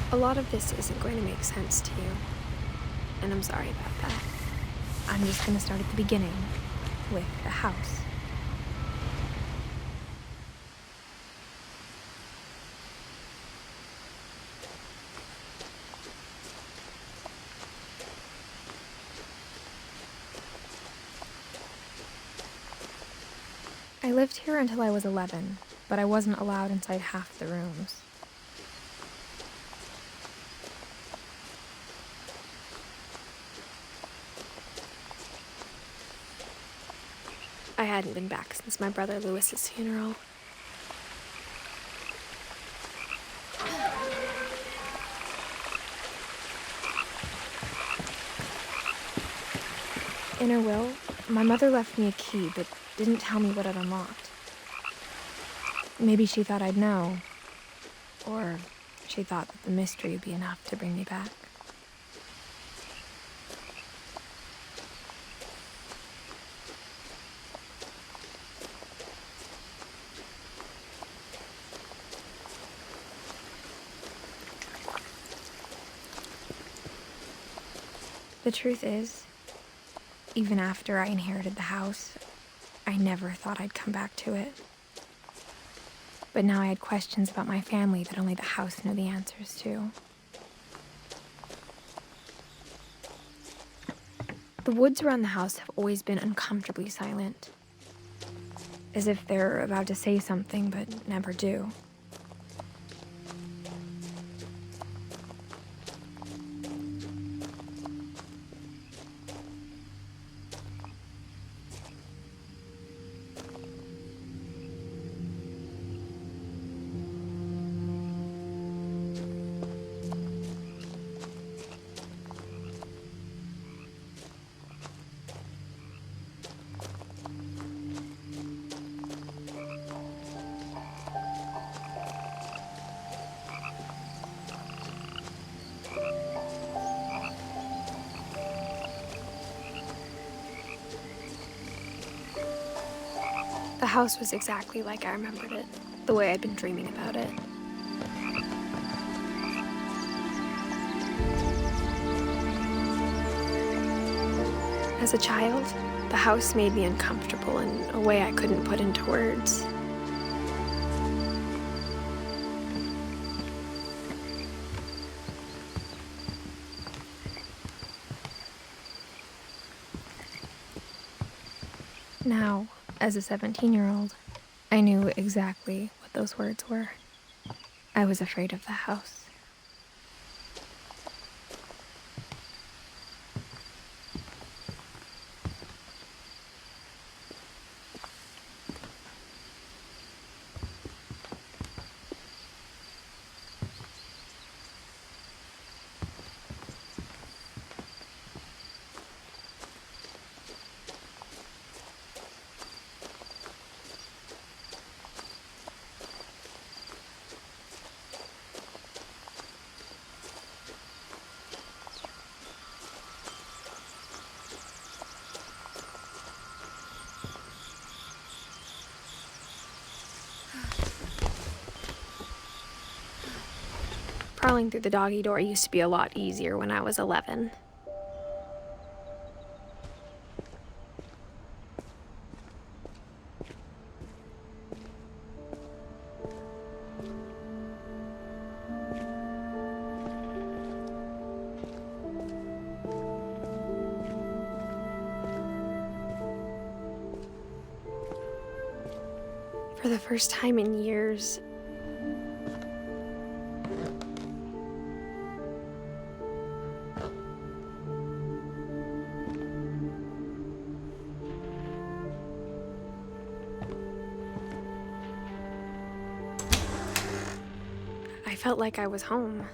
A lot of this isn't going to make sense to you, and I'm sorry about that. I'm just going to start at the beginning, with the house. I lived here until I was 11, but I wasn't allowed inside half the rooms. I hadn't been back since my brother Lewis's funeral. In her will, my mother left me a key, but didn't tell me what it unlocked. Maybe she thought I'd know, or she thought that the mystery would be enough to bring me back. The truth is, even after I inherited the house, I never thought I'd come back to it. But now I had questions about my family that only the house knew the answers to. The woods around the house have always been uncomfortably silent, as if they're about to say something but never do. The house was exactly like I remembered it, the way I'd been dreaming about it. As a child, the house made me uncomfortable in a way I couldn't put into words. Now, as a 17-year-old, I knew exactly what those words were. I was afraid of the house. Crawling through the doggy door used to be a lot easier when I was 11. For the first time in years, I felt like I was home.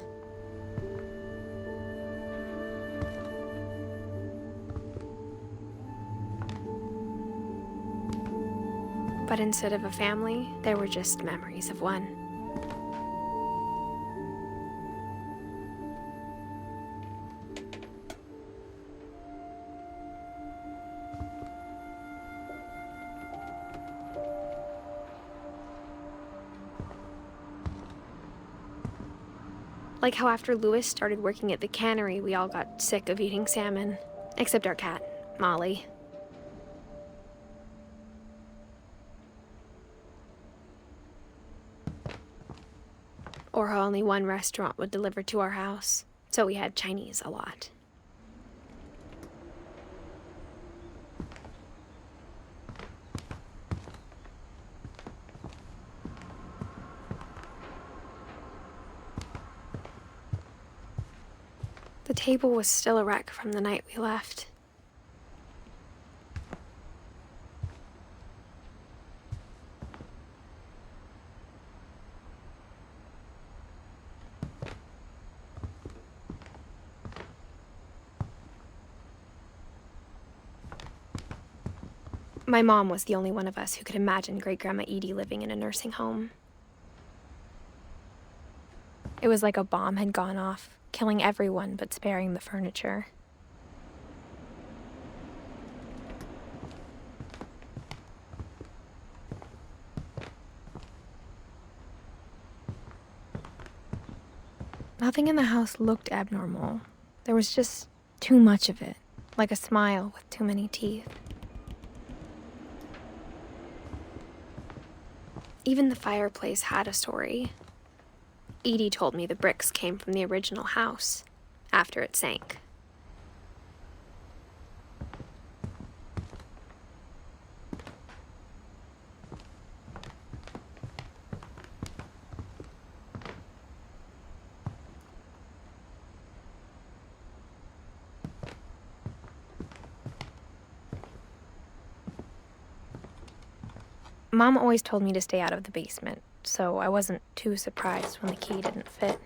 But instead of a family, there were just memories of one. Like how after Louis started working at the cannery, we all got sick of eating salmon. Except our cat, Molly. Or how only one restaurant would deliver to our house, so we had Chinese a lot. The table was still a wreck from the night we left. My mom was the only one of us who could imagine Great-Grandma Edie living in a nursing home. It was like a bomb had gone off, killing everyone but sparing the furniture. Nothing in the house looked abnormal. There was just too much of it, like a smile with too many teeth. Even the fireplace had a story. Edie told me the bricks came from the original house, after it sank. Mom always told me to stay out of the basement, so I wasn't too surprised when the key didn't fit.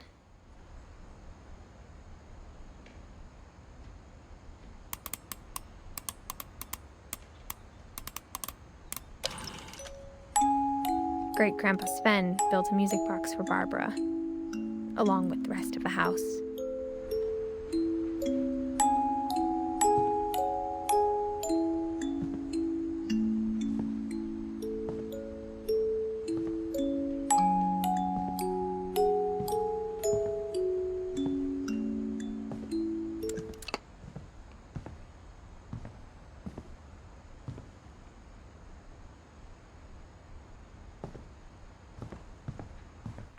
Great-Grandpa Sven built a music box for Barbara, along with the rest of the house.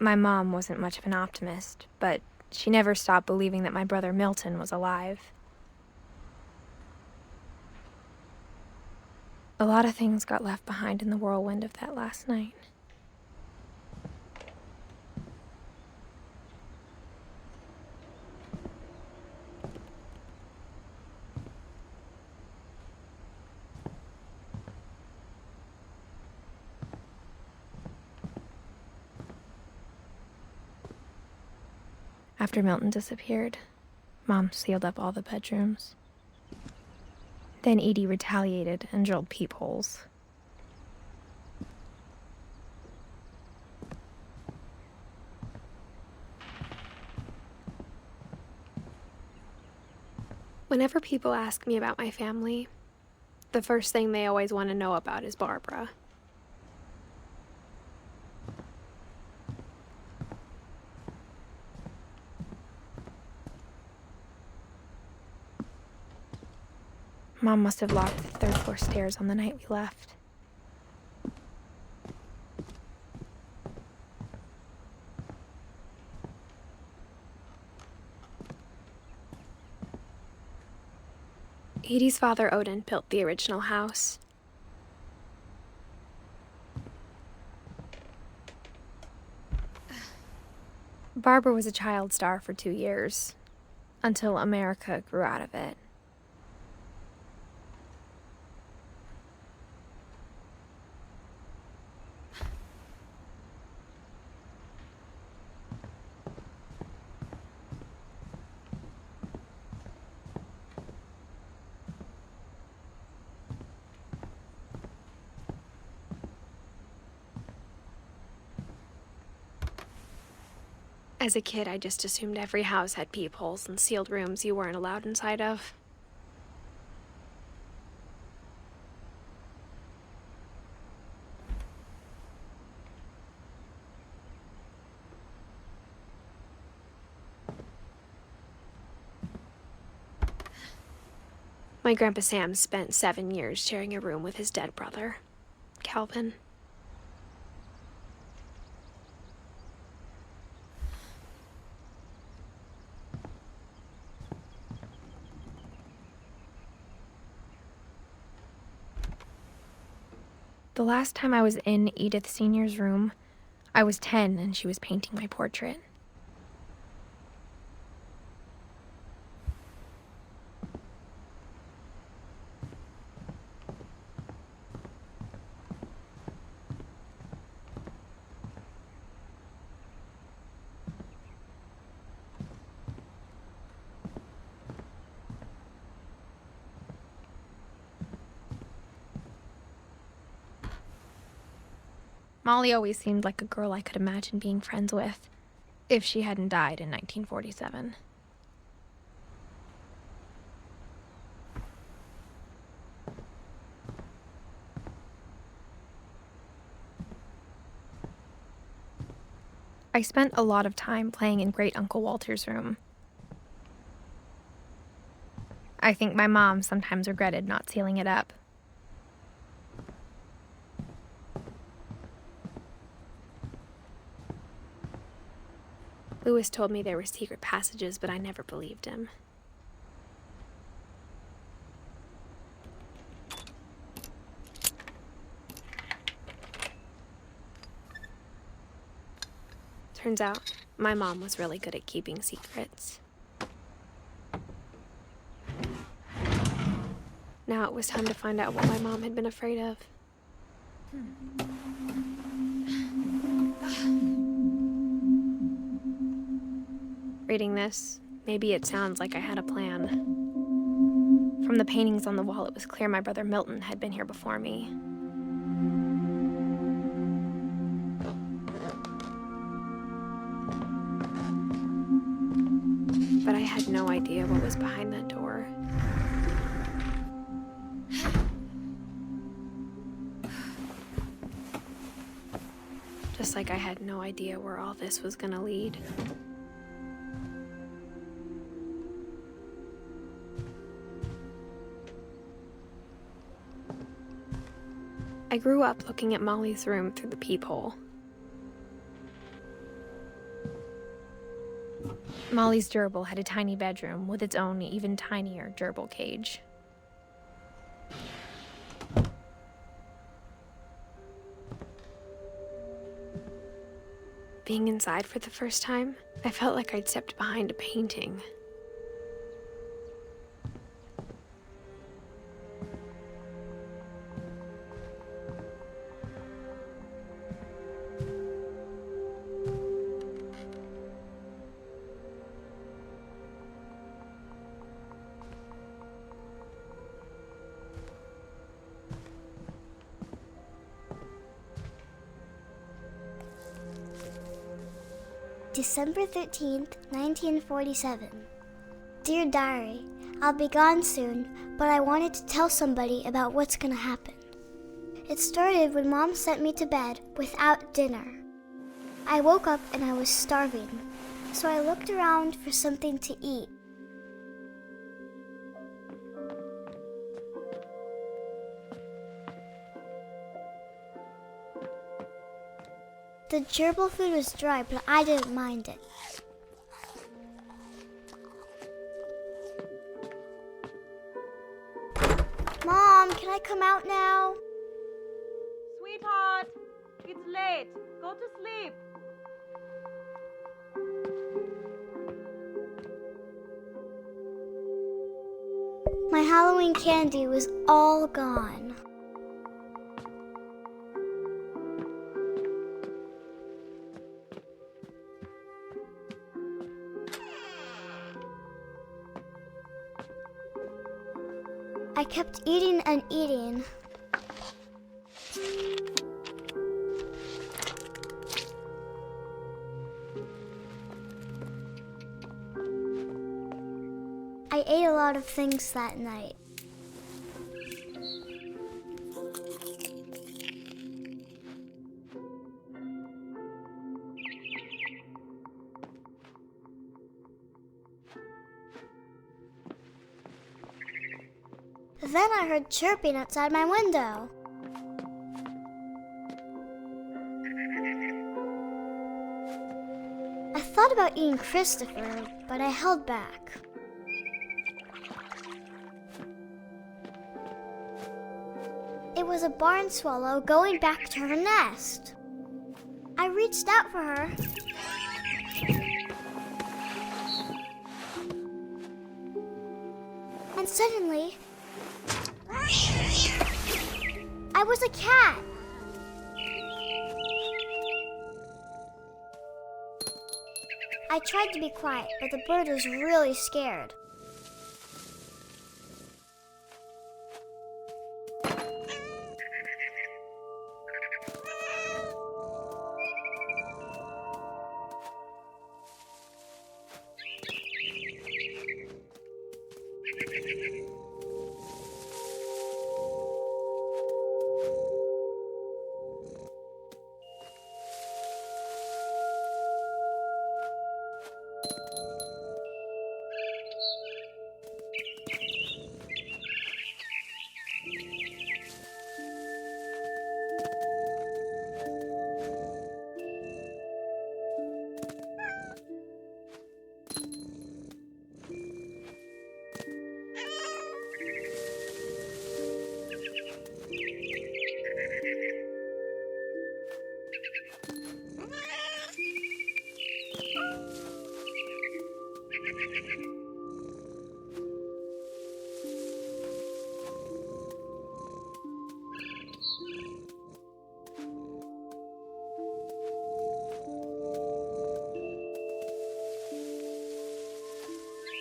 My mom wasn't much of an optimist, but she never stopped believing that my brother Milton was alive. A lot of things got left behind in the whirlwind of that last night. After Milton disappeared, Mom sealed up all the bedrooms. Then Edie retaliated and drilled peepholes. Whenever people ask me about my family, the first thing they always want to know about is Barbara. Mom must have locked the third-floor stairs on the night we left. Edie's father, Odin, built the original house. Barbara was a child star for 2 years, until America grew out of it. As a kid, I just assumed every house had peepholes and sealed rooms you weren't allowed inside of. My Grandpa Sam spent 7 years sharing a room with his dead brother, Calvin. The last time I was in Edith Sr.'s room, I was 10 and she was painting my portrait. Molly always seemed like a girl I could imagine being friends with, if she hadn't died in 1947. I spent a lot of time playing in Great Uncle Walter's room. I think my mom sometimes regretted not sealing it up. Lewis told me there were secret passages, but I never believed him. Turns out, my mom was really good at keeping secrets. Now it was time to find out what my mom had been afraid of. Reading this, maybe it sounds like I had a plan. From the paintings on the wall, it was clear my brother Milton had been here before me. But I had no idea what was behind that door. Just like I had no idea where all this was gonna lead. I grew up looking at Molly's room through the peephole. Molly's gerbil had a tiny bedroom with its own even tinier gerbil cage. Being inside for the first time, I felt like I'd stepped behind a painting. December 13th, 1947. Dear Diary, I'll be gone soon, but I wanted to tell somebody about what's gonna happen. It started when Mom sent me to bed without dinner. I woke up and I was starving, so I looked around for something to eat. The gerbil food was dry, but I didn't mind it. Mom, can I come out now? Sweetheart, it's late. Go to sleep. My Halloween candy was all gone. I kept eating and eating. I ate a lot of things that night. Then I heard chirping outside my window. I thought about eating Christopher, but I held back. It was a barn swallow going back to her nest. I reached out for her. And suddenly, I was a cat. I tried to be quiet, but the bird was really scared.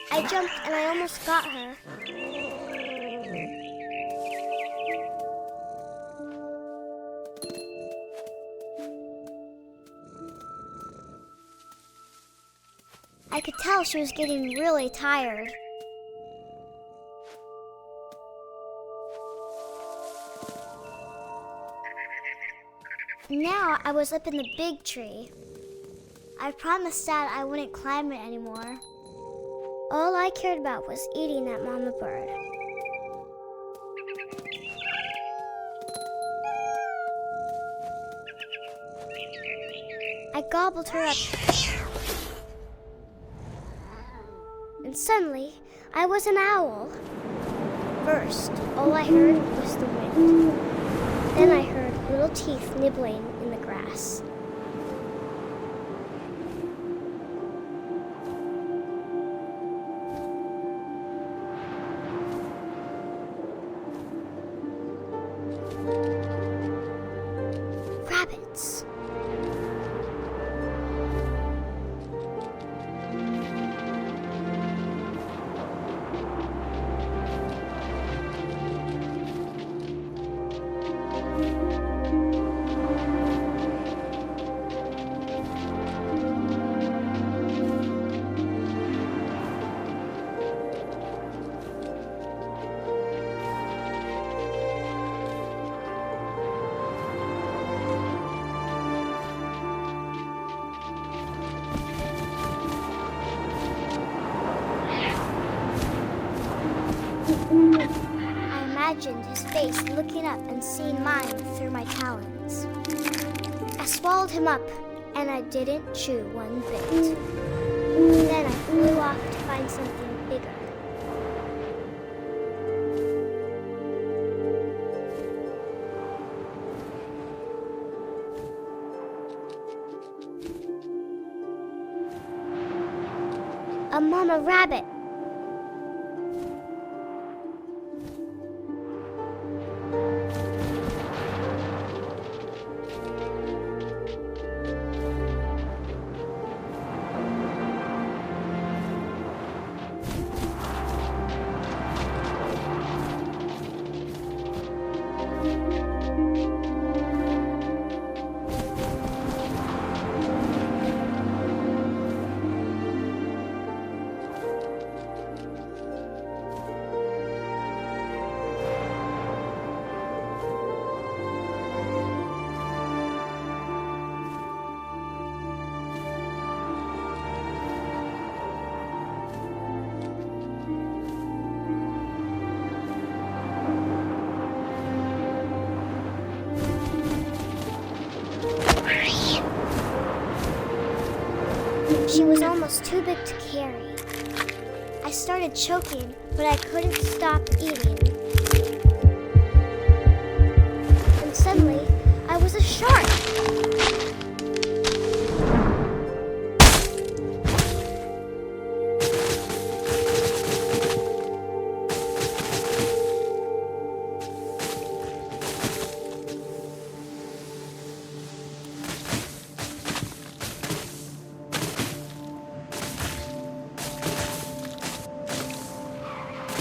I jumped and I almost got her. I could tell she was getting really tired. Now I was up in the big tree. I promised Dad I wouldn't climb it anymore. All I cared about was eating that mama bird. I gobbled her up. And suddenly, I was an owl. First, all I heard was the wind. Then I heard little teeth nibbling in the grass. Rabbits. I imagined his face looking up and seeing mine through my talons. I swallowed him up, and I didn't chew one bit. Then I flew off to find something bigger. A mama rabbit. She was almost too big to carry. I started choking, but I couldn't stop eating. And suddenly, I was a shark.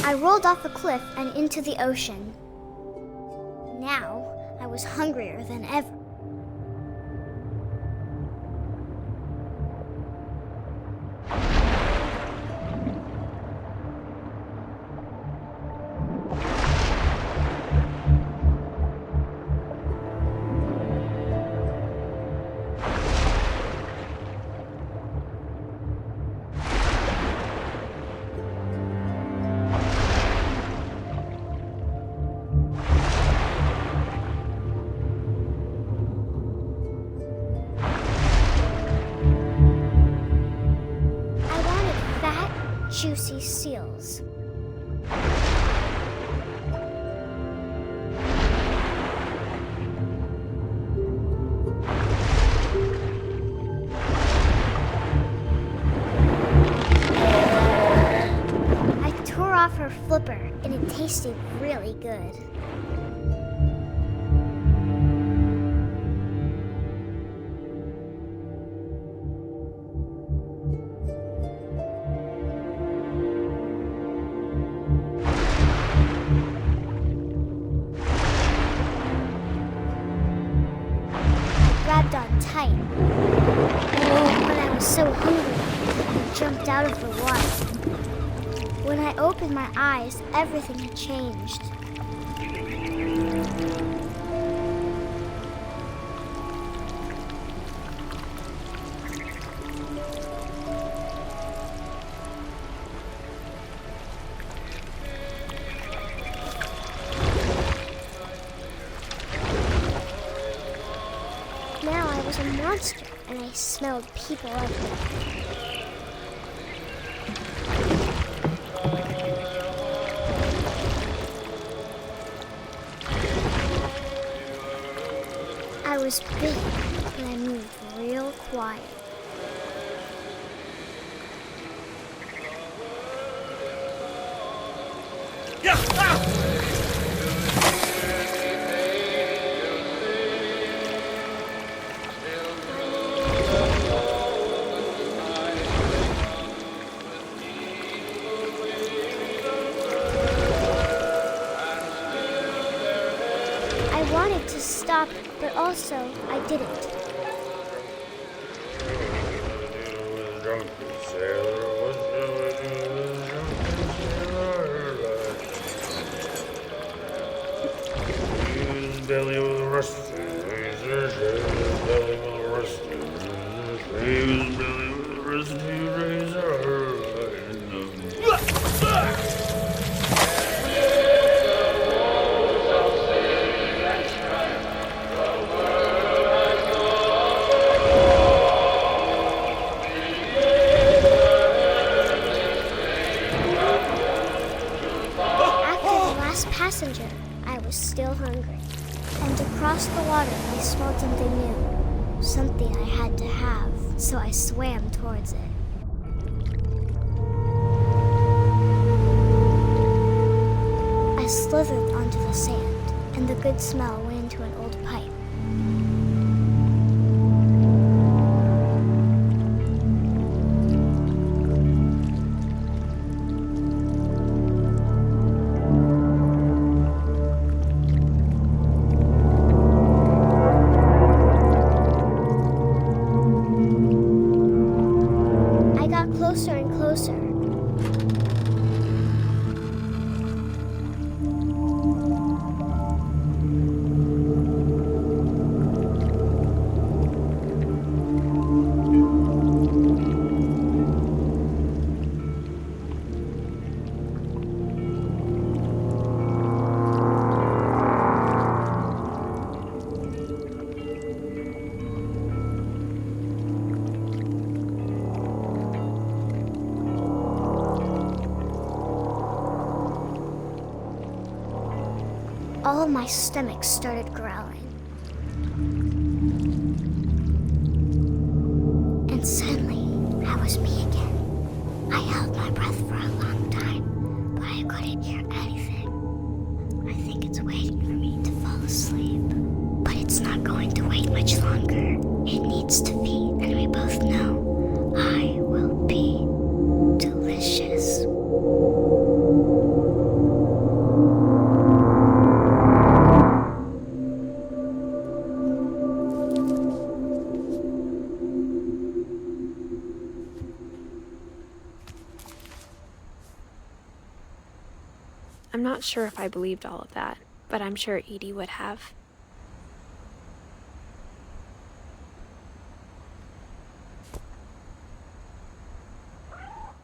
I rolled off a cliff and into the ocean. Now, I was hungrier than ever. Juicy seals. I tore off her flipper and it tasted really good. Grabbed on tight. But I was so hungry, I jumped out of the water. When I opened my eyes, everything had changed. Now I was a monster, and I smelled people everywhere. I was big, but I moved real quiet. I wanted to stop, but also I didn't. Belly with a rusty razor, his belly with a rusty razor, his belly with a rusty razor. After the last passenger, I was still hungry. And across the water, I smelled something new. Something I had to have, so I swam towards it. I slithered onto the sand, and the good smell went into an old pipe. I got closer and closer. all of my stomach started growling. And suddenly, I was me again. I held my breath for a long time, but I couldn't hear anything. I think it's waiting for me to fall asleep. But it's not going to wait much longer. It needs to feed, and we both know I will be delicious. I'm not sure if I believed all of that, but I'm sure Edie would have.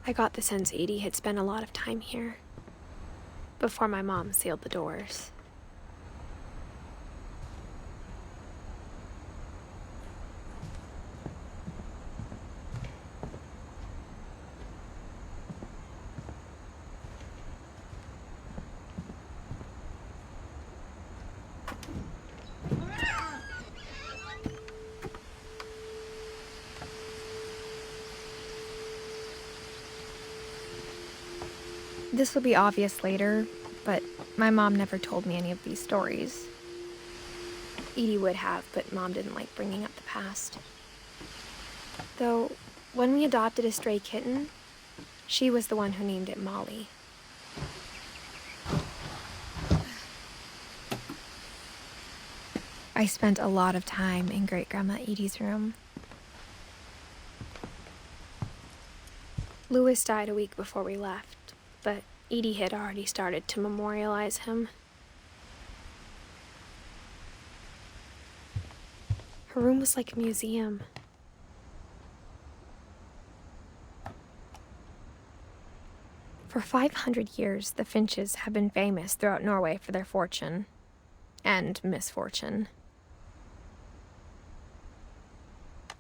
I got the sense Edie had spent a lot of time here before my mom sealed the doors. This will be obvious later, but my mom never told me any of these stories. Edie would have, but Mom didn't like bringing up the past. Though, when we adopted a stray kitten, she was the one who named it Molly. I spent a lot of time in Great-Grandma Edie's room. Louis died a week before we left, but Edie had already started to memorialize him. Her room was like a museum. For 500 years, the Finches have been famous throughout Norway for their fortune and misfortune.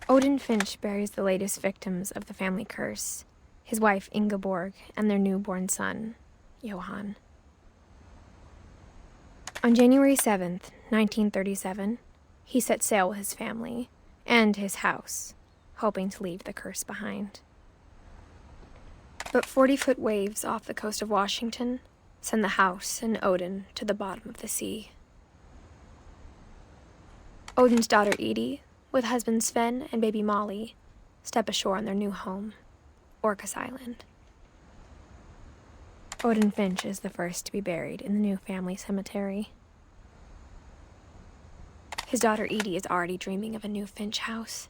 Odin Finch buries the latest victims of the family curse, his wife Ingeborg and their newborn son, Johan. On January 7th, 1937, he set sail with his family and his house, hoping to leave the curse behind. But 40-foot waves off the coast of Washington send the house and Odin to the bottom of the sea. Odin's daughter Edie, with husband Sven and baby Molly, step ashore on their new home, Orcas Island. Odin Finch is the first to be buried in the new family cemetery. His daughter Edie is already dreaming of a new Finch house.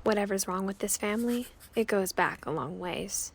Whatever's wrong with this family, it goes back a long ways.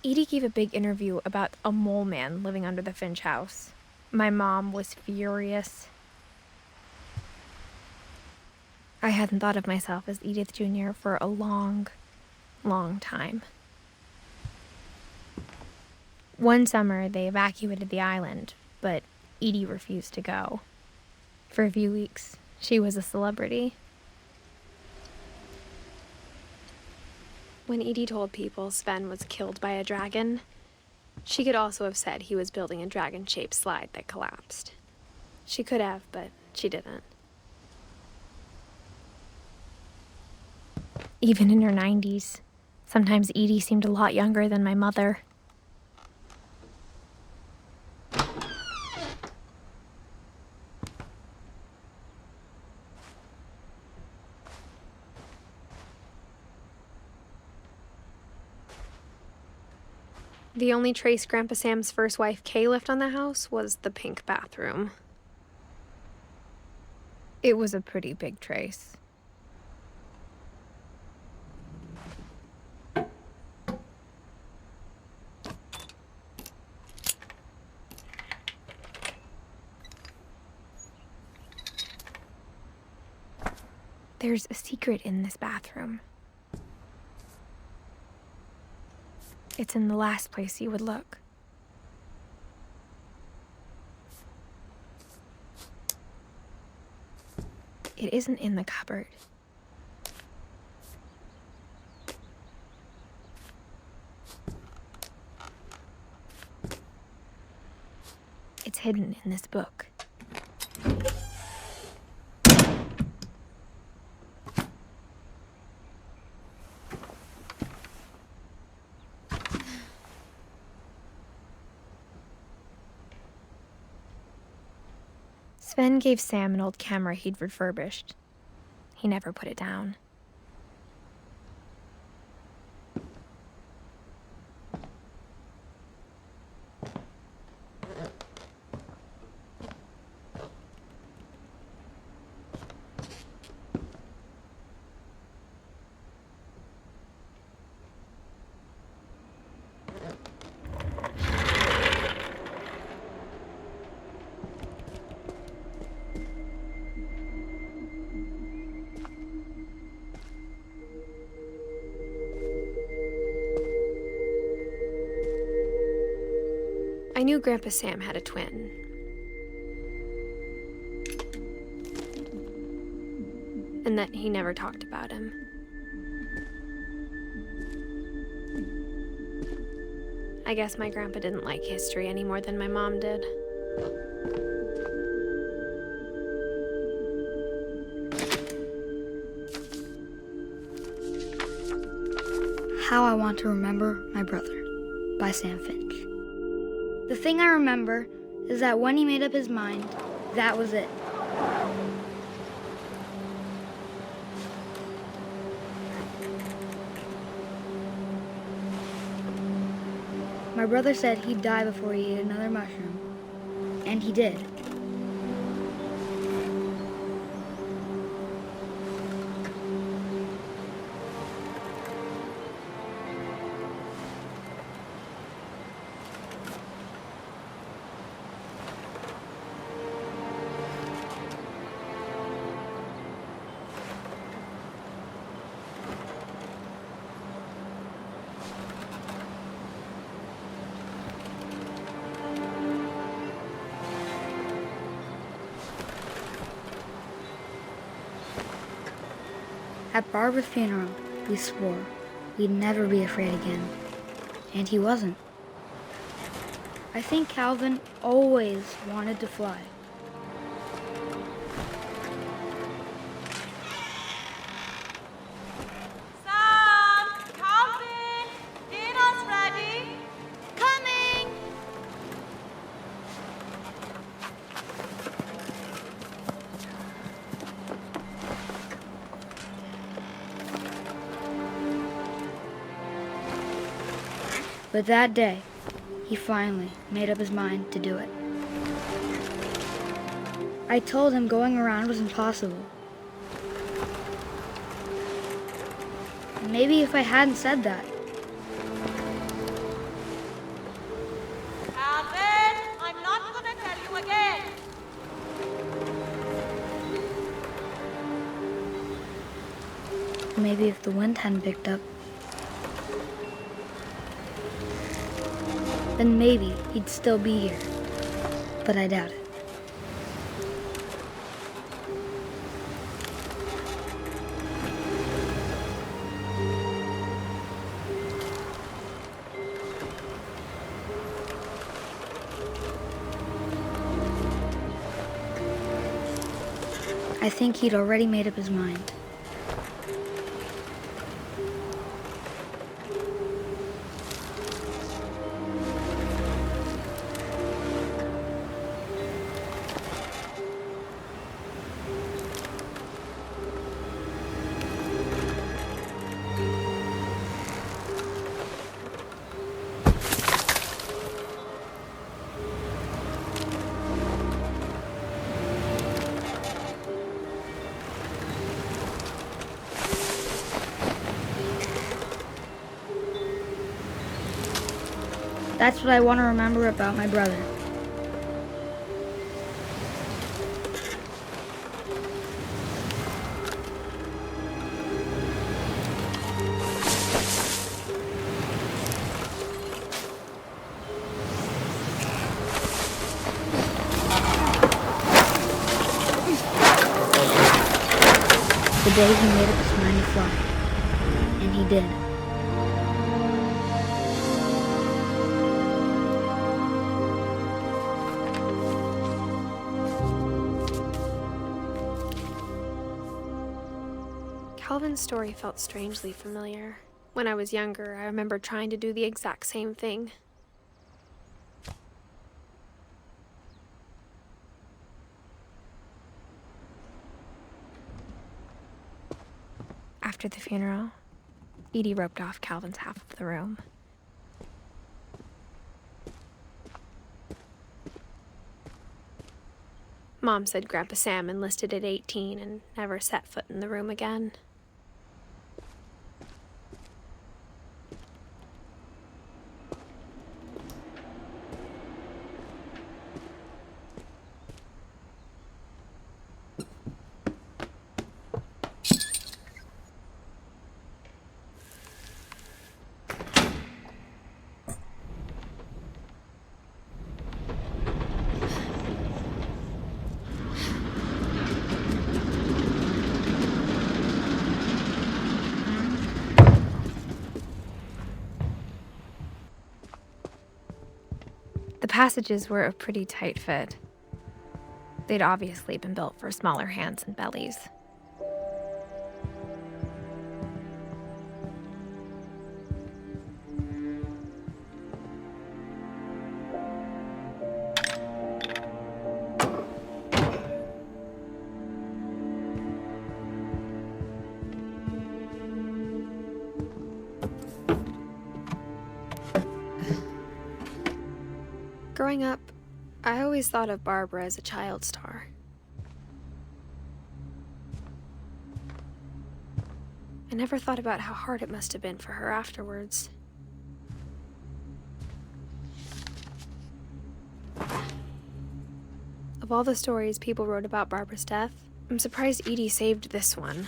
Edie gave a big interview about a mole man living under the Finch house. My mom was furious. I hadn't thought of myself as Edith Jr. for a long, long time. One summer, they evacuated the island, but Edie refused to go. For a few weeks, she was a celebrity. When Edie told people Sven was killed by a dragon, she could also have said he was building a dragon-shaped slide that collapsed. She could have, but she didn't. Even in her 90s, sometimes Edie seemed a lot younger than my mother. The only trace Grandpa Sam's first wife, Kay, left on the house was the pink bathroom. It was a pretty big trace. There's a secret in this bathroom. It's in the last place you would look. It isn't in the cupboard. It's hidden in this book. Sven gave Sam an old camera he'd refurbished. He never put it down. I knew Grandpa Sam had a twin. And that he never talked about him. I guess my grandpa didn't like history any more than my mom did. How I Want to Remember My Brother by Sam Finch. The thing I remember is that when he made up his mind, that was it. My brother said he'd die before he ate another mushroom, and he did. At Barbara's funeral, we swore we'd never be afraid again. And he wasn't. I think Calvin always wanted to fly. Sam! Calvin! Dinner's ready! Coming! But that day, he finally made up his mind to do it. I told him going around was impossible. Maybe if I hadn't said that, Calvin! I'm not gonna tell you again! maybe if the wind hadn't picked up, then maybe he'd still be here. But I doubt it. I think he'd already made up his mind. That's what I want to remember about my brother. The day he made up his mind to fly. And he did. Calvin's story felt strangely familiar. When I was younger, I remember trying to do the exact same thing. After the funeral, Edie roped off Calvin's half of the room. Mom said Grandpa Sam enlisted at 18 and never set foot in the room again. The passages were a pretty tight fit. They'd obviously been built for smaller hands and bellies. Growing up, I always thought of Barbara as a child star. I never thought about how hard it must have been for her afterwards. Of all the stories people wrote about Barbara's death, I'm surprised Edie saved this one.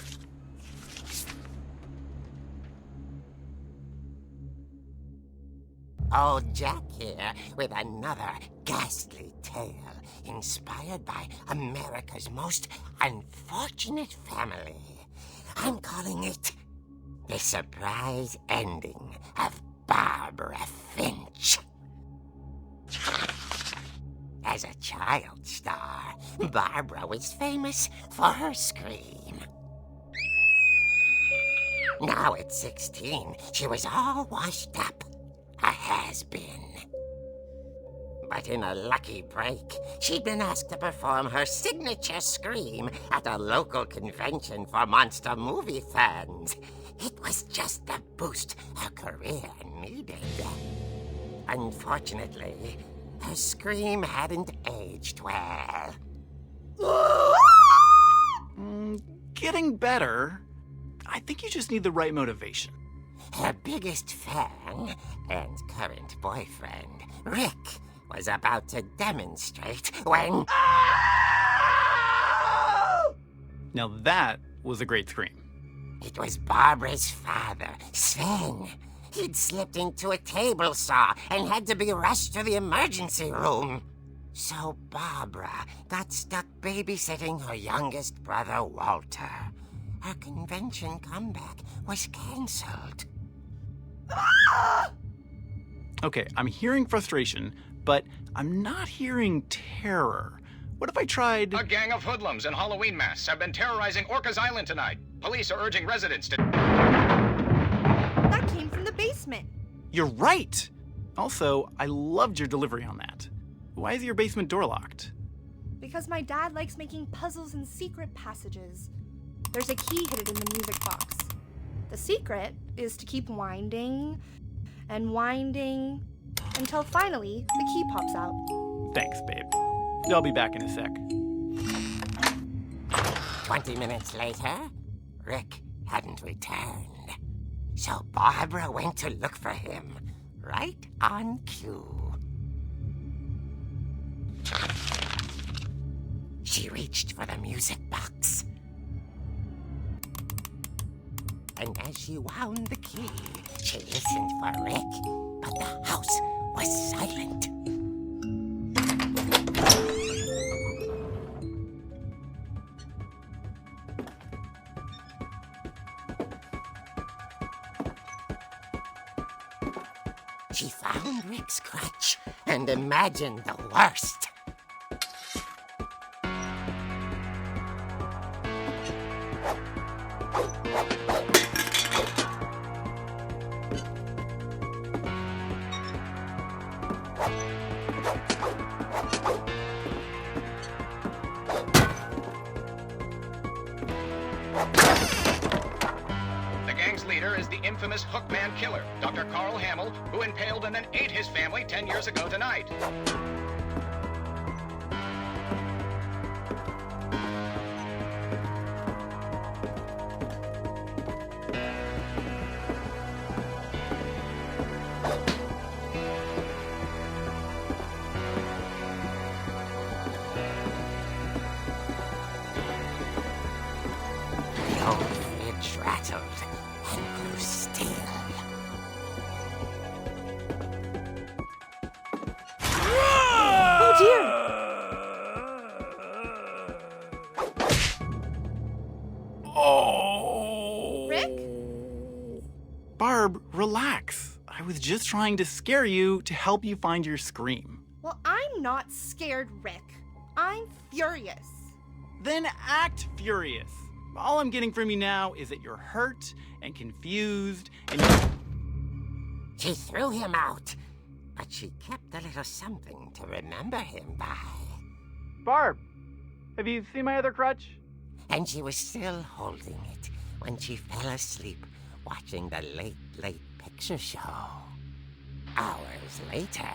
Old Jack here with another ghastly tale inspired by America's most unfortunate family. I'm calling it The Surprise Ending of Barbara Finch. As a child star, Barbara was famous for her scream. Now at 16, she was all washed up. A has-been. But in a lucky break, she'd been asked to perform her signature scream at a local convention for monster movie fans. It was just the boost her career needed. Unfortunately, her scream hadn't aged well. Getting better. I think you just need the right motivation. Her biggest fan and current boyfriend, Rick, was about to demonstrate when... Now that was a great scream. It was Barbara's father, Sven. He'd slipped into a table saw and had to be rushed to the emergency room. So Barbara got stuck babysitting her youngest brother, Walter. Her convention comeback was canceled. Okay, I'm hearing frustration, but I'm not hearing terror. What if I tried... A gang of hoodlums in Halloween masks have been terrorizing Orcas Island tonight. Police are urging residents to... That came from the basement. You're right! Also, I loved your delivery on that. Why is your basement door locked? Because my dad likes making puzzles and secret passages. There's a key hidden in the music box. The secret is to keep winding and winding until finally the key pops out. Thanks, babe. I'll be back in a sec. 20 minutes later, Rick hadn't returned. So Barbara went to look for him. right on cue. She reached for the music box. And as she wound the key, she listened for Rick, but the house was silent. She found Rick's crutch and imagined the worst. The gang's leader is the infamous Hookman killer, Dr. Carl Hamill, who impaled and then ate his family 10 years ago tonight. The old fridge rattled and grew still. Oh dear! Oh! Rick? Barb, relax. I was just trying to scare you to help you find your scream. Well, I'm not scared, Rick. I'm furious. Then act furious. All I'm getting from you now is that you're hurt and confused and She threw him out, but she kept a little something to remember him by. Barb, have you seen my other crutch? And she was still holding it when she fell asleep watching the late picture show. Hours later...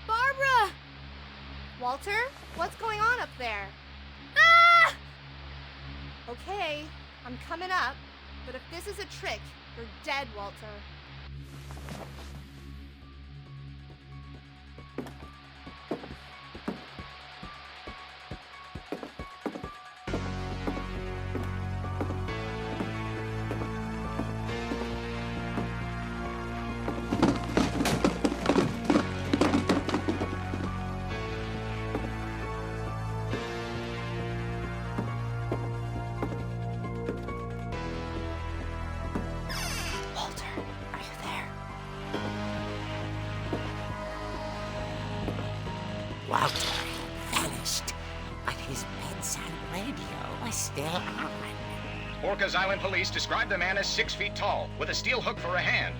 Barbara! Walter, what's going on up there? Ah! Okay, I'm coming up, but if this is a trick, you're dead, Walter. Walter, are you there? Walter had vanished, but his bedside radio was still on. Orcas Island police describe the man as 6 feet tall, with a steel hook for a hand.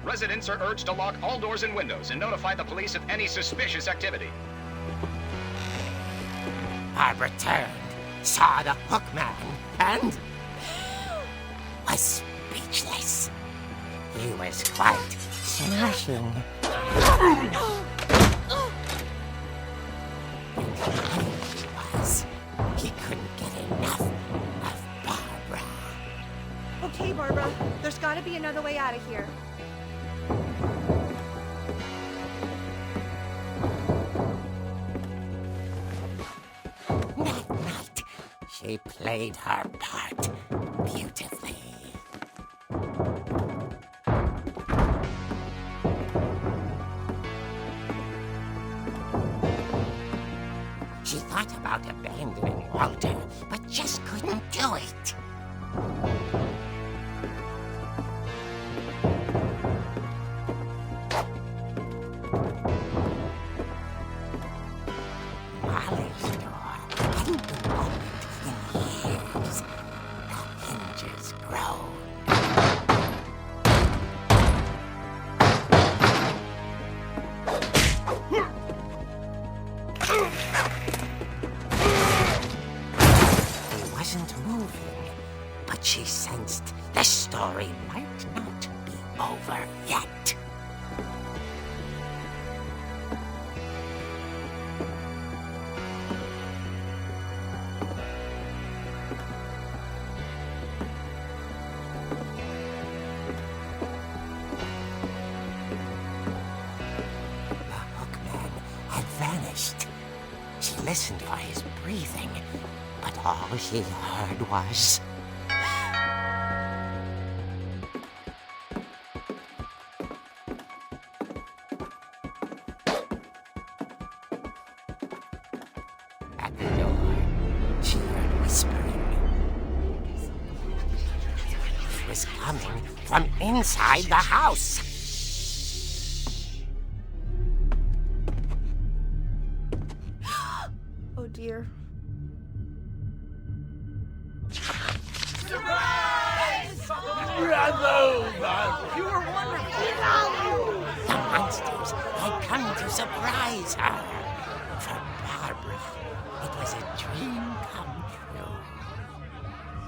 Residents are urged to lock all doors and windows and notify the police of any suspicious activity. Barbara turned, saw the hookman, and was speechless. He was quite smashing. And he was. He couldn't get enough of Barbara. Okay, Barbara, there's gotta be another way out of here. That night, she played her part beautifully. She thought about abandoning Walter, but just couldn't do it. Molly's door hadn't been opened in years. The hinges groaned. He wasn't moving, but she sensed the story might not be over yet. vanished. She listened for his breathing, but all she heard was... At the door, she heard whispering. It was coming from inside the house. Oh dear. The monsters had come to surprise her. For Barbara, it was a dream come true.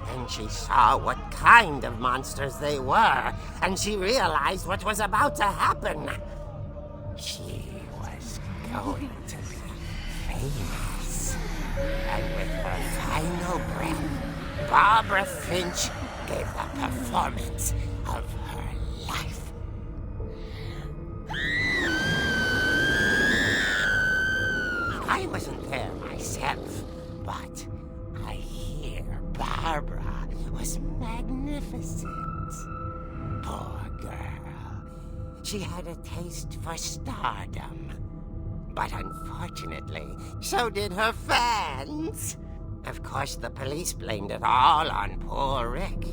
Then she saw what kind of monsters they were, and she realized what was about to happen. She was going to be famous. And with her final breath, Barbara Finch gave the performance of her life. I wasn't there myself, but I hear Barbara was magnificent. Poor girl. She had a taste for stardom. But unfortunately, so did her fans. Of course, the police blamed it all on poor Rick,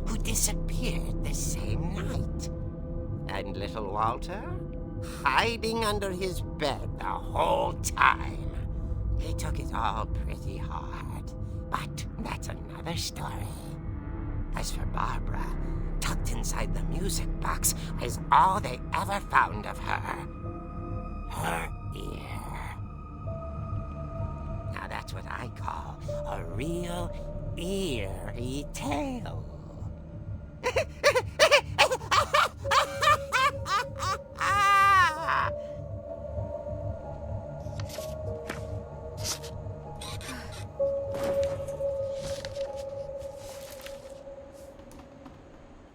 who disappeared the same night. And little Walter? Hiding under his bed the whole time. He took it all pretty hard, but that's another story. As for Barbara, tucked inside the music box was all they ever found of her. Her ear. Now that's what I call a real eerie tale.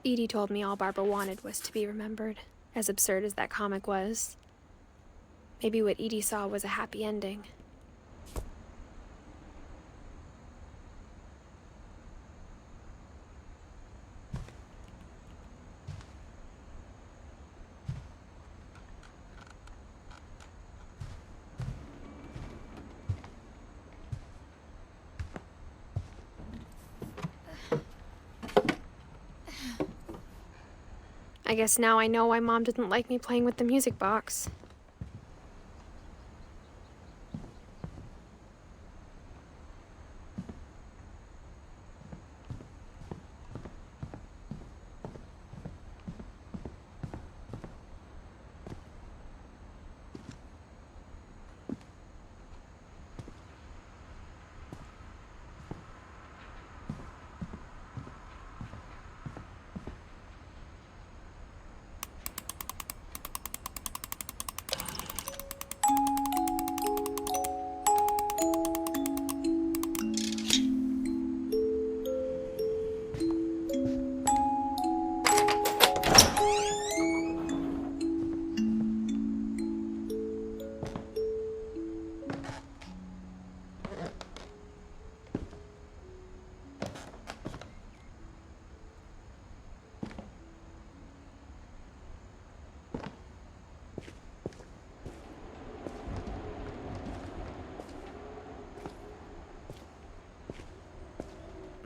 Edie told me all Barbara wanted was to be remembered, as absurd as that comic was. Maybe what Edie saw was a happy ending. I guess now I know why Mom didn't like me playing with the music box.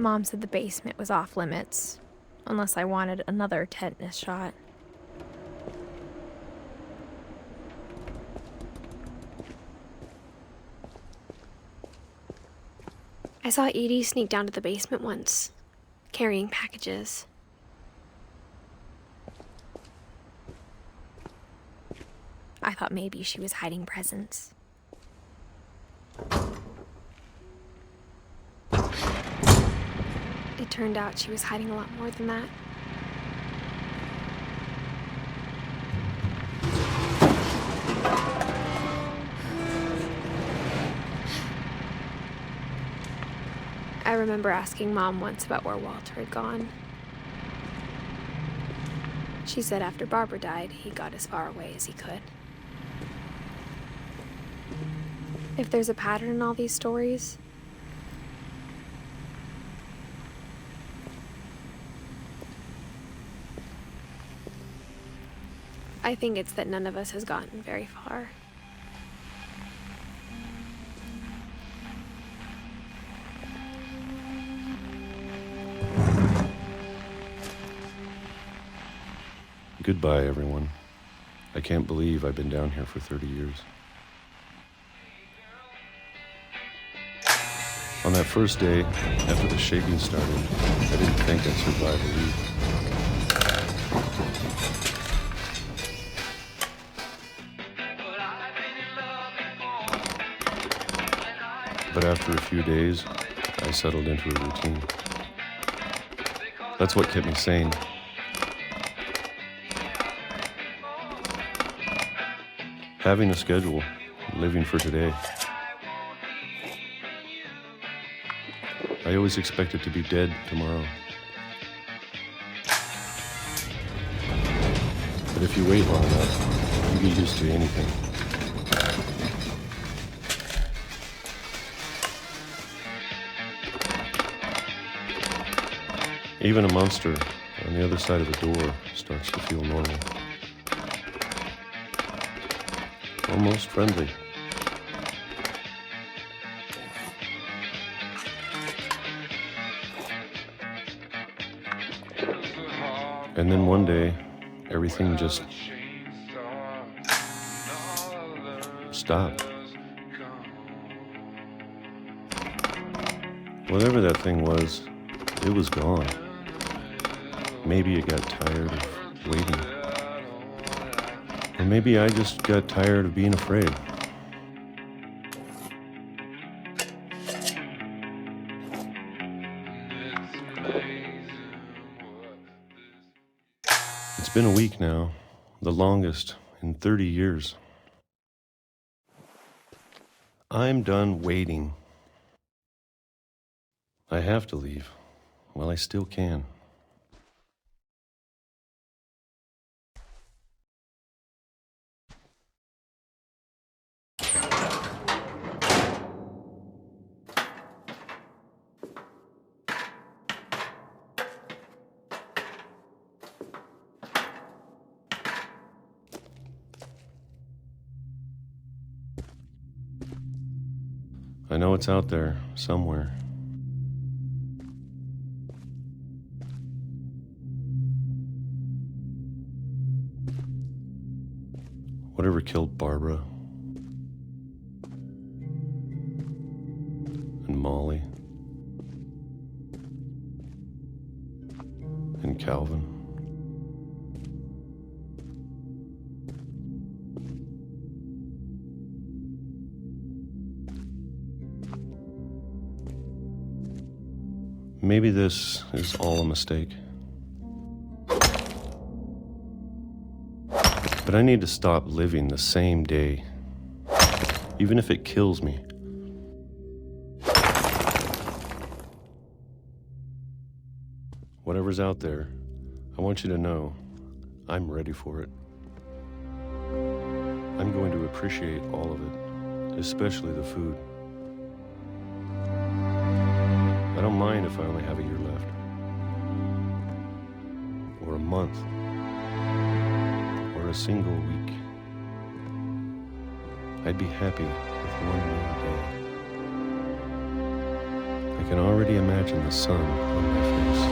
Mom said the basement was off limits, unless I wanted another tetanus shot. I saw Edie sneak down to the basement once, carrying packages. I thought maybe she was hiding presents. It turned out she was hiding a lot more than that. I remember asking Mom once about where Walter had gone. She said after Barbara died, he got as far away as he could. If there's a pattern in all these stories, I think it's that none of us has gotten very far. Goodbye, everyone. I can't believe I've been down here for 30 years. On that first day, after the shaking started, I didn't think I'd survive a week. But after a few days, I settled into a routine. That's what kept me sane. Having a schedule, living for today. I always expected to be dead tomorrow. But if you wait long enough, you get used to anything. Even a monster on the other side of the door starts to feel normal. Almost friendly. And then one day, everything just stopped. Whatever that thing was, it was gone. Maybe it got tired of waiting. Or maybe I just got tired of being afraid. It's been a week now, the longest in 30 years. I'm done waiting. I have to leave while I still can. I know it's out there somewhere. Whatever killed Barbara and Molly and Calvin. Maybe this is all a mistake. But I need to stop living the same day, even if it kills me. Whatever's out there, I want you to know I'm ready for it. I'm going to appreciate all of it, especially the food. I don't mind if I only have a year left, or a month, or a single week. I'd be happy with one more day. I can already imagine the sun on my face.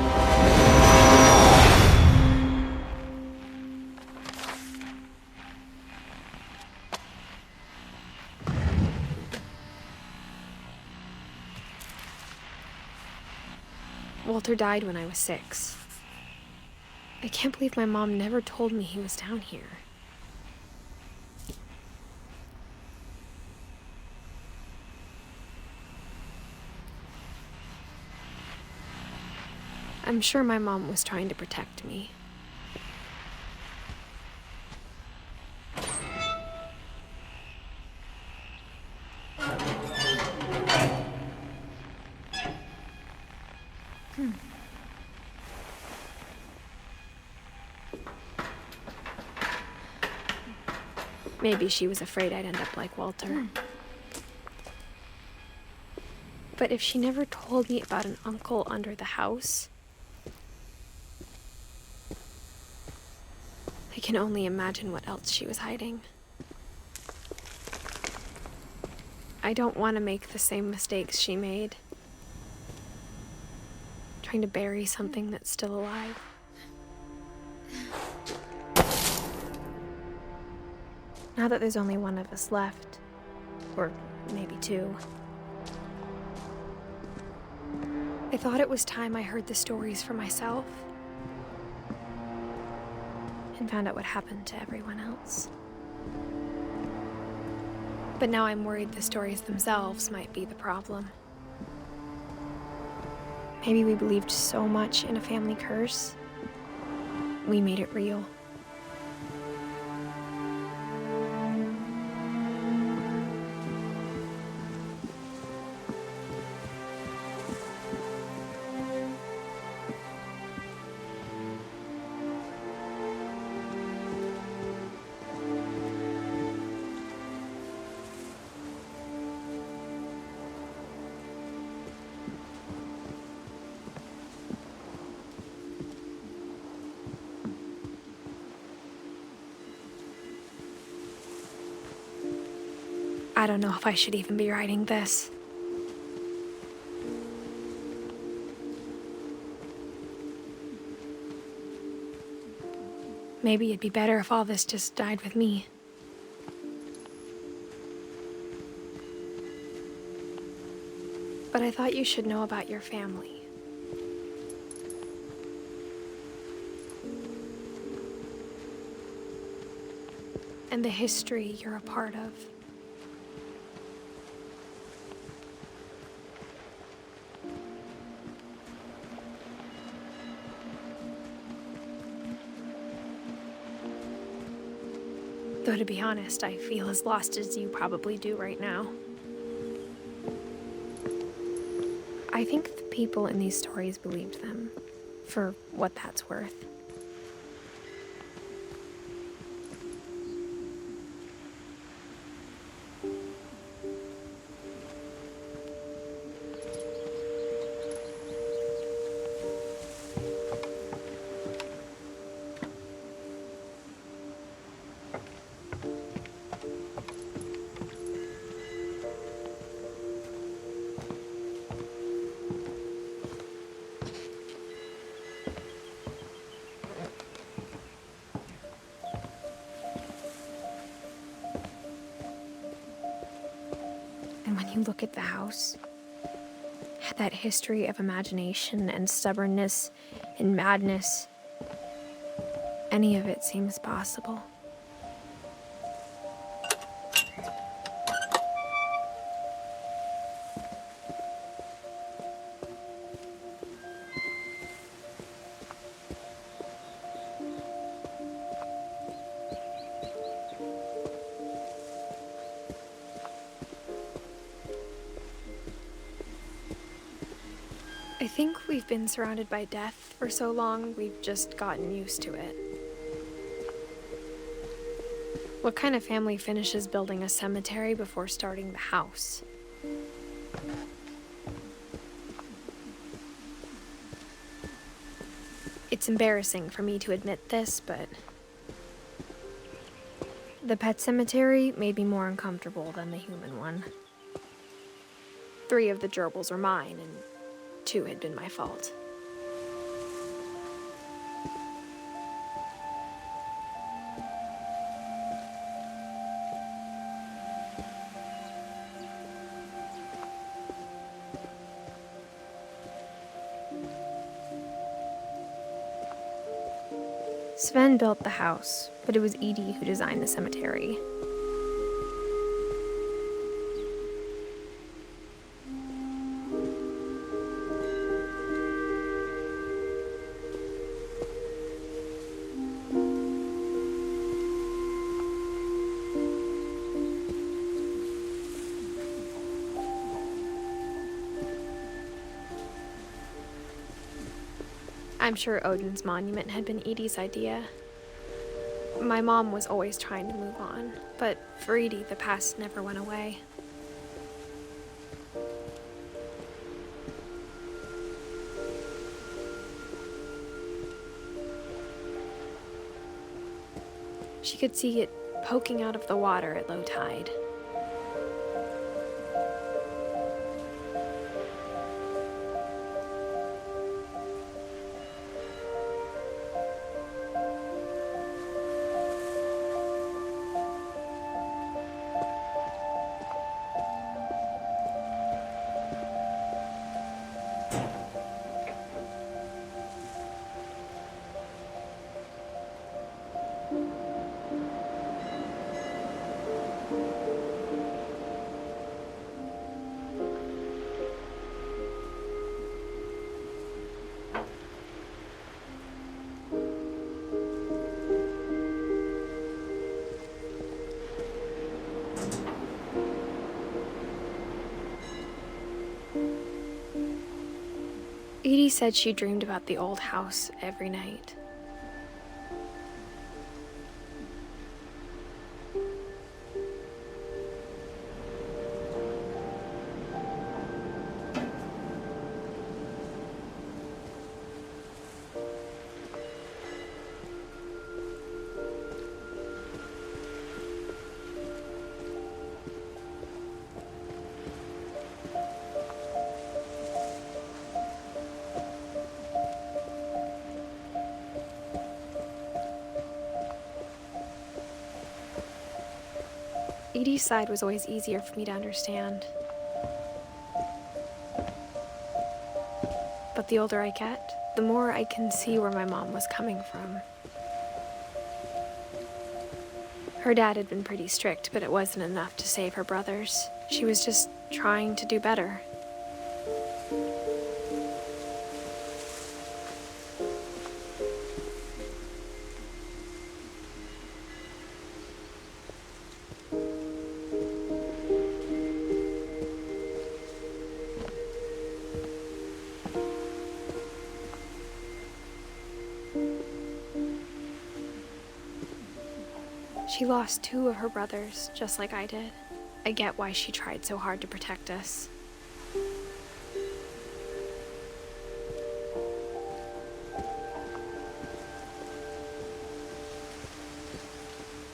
Walter died when I was 6. I can't believe my mom never told me he was down here. I'm sure my mom was trying to protect me. Maybe she was afraid I'd end up like Walter. But if she never told me about an uncle under the house, I can only imagine what else she was hiding. I don't want to make the same mistakes she made, trying to bury something that's still alive. Now that there's only one of us left, or maybe two, I thought it was time I heard the stories for myself and found out what happened to everyone else. But now I'm worried the stories themselves might be the problem. Maybe we believed so much in a family curse, we made it real. I don't know if I should even be writing this. Maybe it'd be better if all this just died with me. But I thought you should know about your family. And the history you're a part of. Though to be honest, I feel as lost as you probably do right now. I think the people in these stories believed them, for what that's worth. And when you look at the house, that history of imagination and stubbornness and madness, any of it seems possible. I think we've been surrounded by death for so long, we've just gotten used to it. What kind of family finishes building a cemetery before starting the house? It's embarrassing for me to admit this, but the pet cemetery made me more uncomfortable than the human one. 3 of the gerbils are mine, and 2 had been my fault. Sven built the house, but it was Edith who designed the cemetery. I'm sure Odin's monument had been Edie's idea. My mom was always trying to move on, but for Edie, the past never went away. She could see it poking out of the water at low tide. Edie said she dreamed about the old house every night. Edie's side was always easier for me to understand. But the older I get, the more I can see where my mom was coming from. Her dad had been pretty strict, but it wasn't enough to save her brothers. She was just trying to do better. She lost 2 of her brothers, just like I did. I get why she tried so hard to protect us.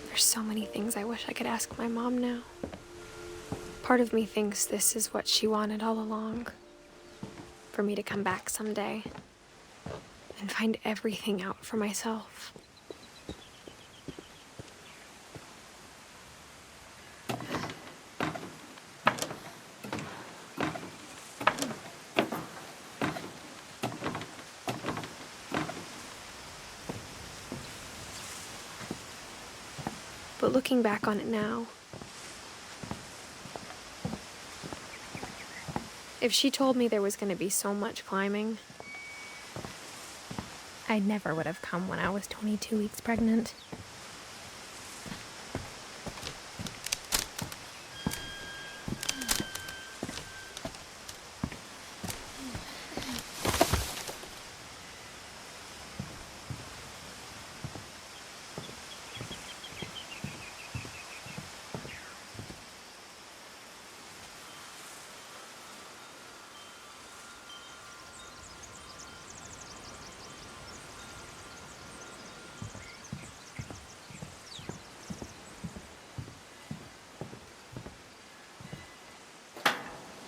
There's so many things I wish I could ask my mom now. Part of me thinks this is what she wanted all along. For me to come back someday and find everything out for myself. But looking back on it now, if she told me there was going to be so much climbing, I never would have come when I was 22 weeks pregnant.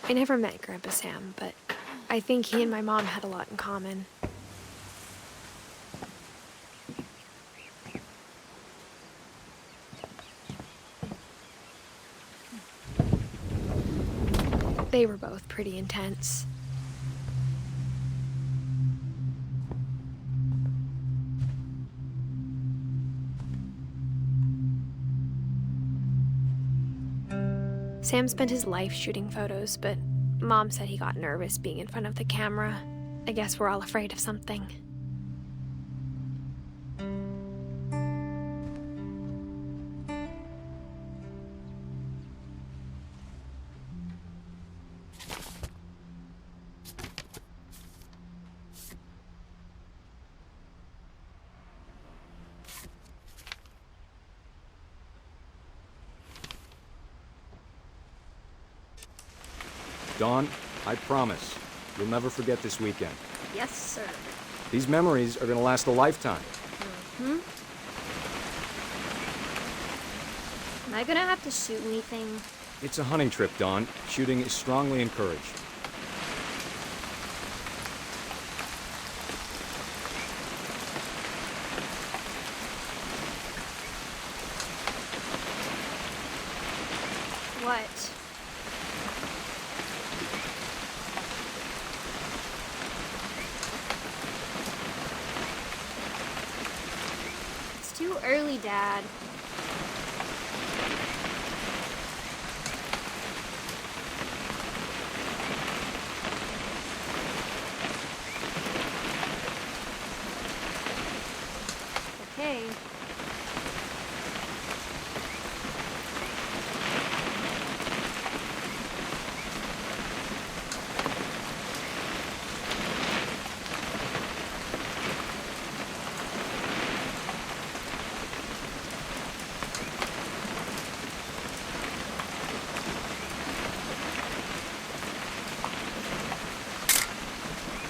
I never met Grandpa Sam, but I think he and my mom had a lot in common. They were both pretty intense. Sam spent his life shooting photos, but Mom said he got nervous being in front of the camera. I guess we're all afraid of something. Dawn, I promise, you'll never forget this weekend. Yes, sir. These memories are gonna last a lifetime. Am I gonna have to shoot anything? It's a hunting trip, Dawn. Shooting is strongly encouraged. What? It's too early, Dad. Okay.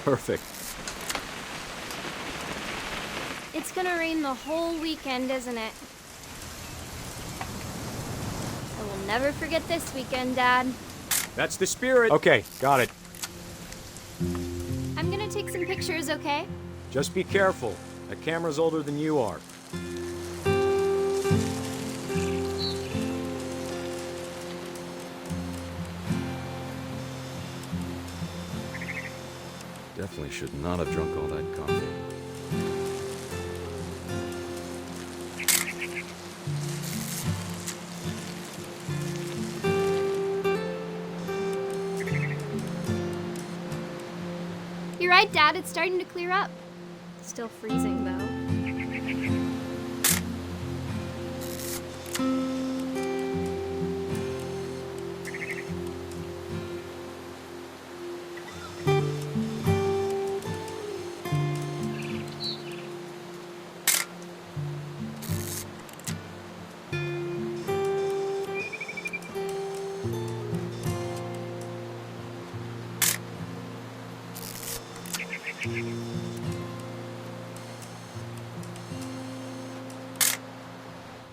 Perfect. It's gonna rain the whole weekend, isn't it? I will never forget this weekend, Dad. That's the spirit. Okay, got it. I'm gonna take some pictures, okay? Just be careful. That camera's older than you are. Definitely should not have drunk all that coffee. You're right, Dad. It's starting to clear up. Still freezing, though.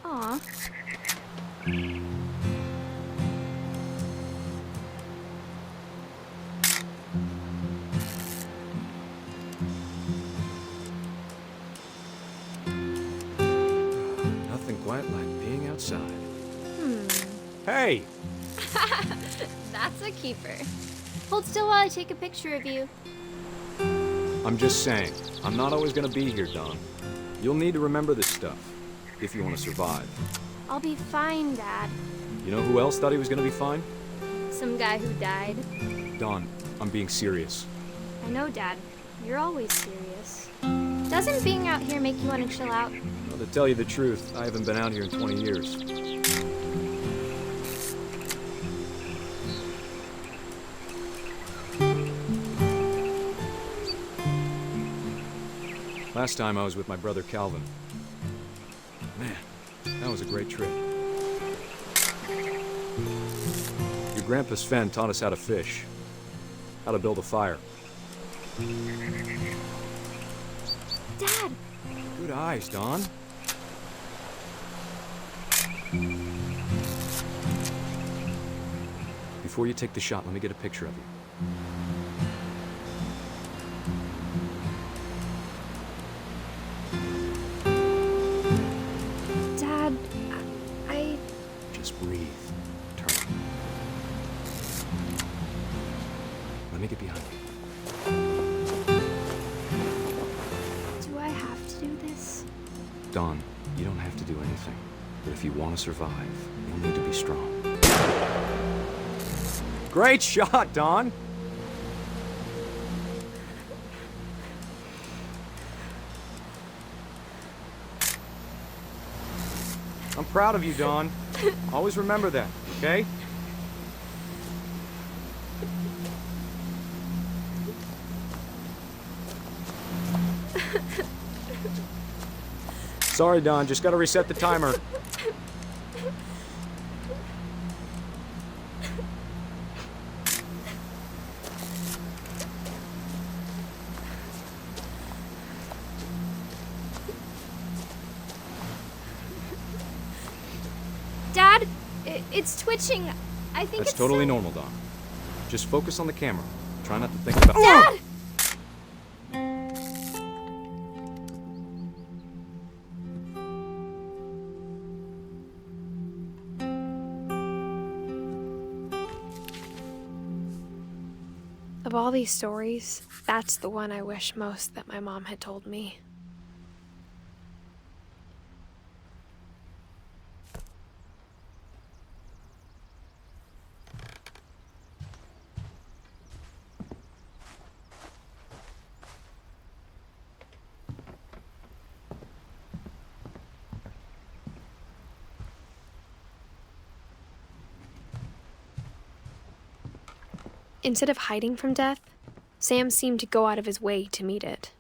Aw. Nothing quite like being outside. Hey! That's a keeper. Hold still while I take a picture of you. I'm just saying, I'm not always gonna be here, Dawn. You'll need to remember this stuff, if you want to survive. I'll be fine, Dad. You know who else thought he was gonna be fine? Some guy who died. Dawn, I'm being serious. I know, Dad. You're always serious. Doesn't being out here make you want to chill out? Well, to tell you the truth, I haven't been out here in 20 years. Last time I was with my brother Calvin. Man, that was a great trip. Your grandpa Sven taught us how to fish, how to build a fire. Dad! Good eyes, Dawn. Before you take the shot, let me get a picture of you. Dad, I... Just breathe. Turn. Let me get behind you. Do I have to do this? Dawn, you don't have to do anything. But if you want to survive, you'll need to be strong. Great shot, Dawn! I'm proud of you, Dawn. Always remember that, okay? Sorry, Dawn, just gotta reset the timer. Dad? It's twitching. I think That's it's totally normal, Dawn. Just focus on the camera. Try not to think about— Dad! Of all these stories, that's the one I wish most that my mom had told me. Instead of hiding from death, Sam seemed to go out of his way to meet it.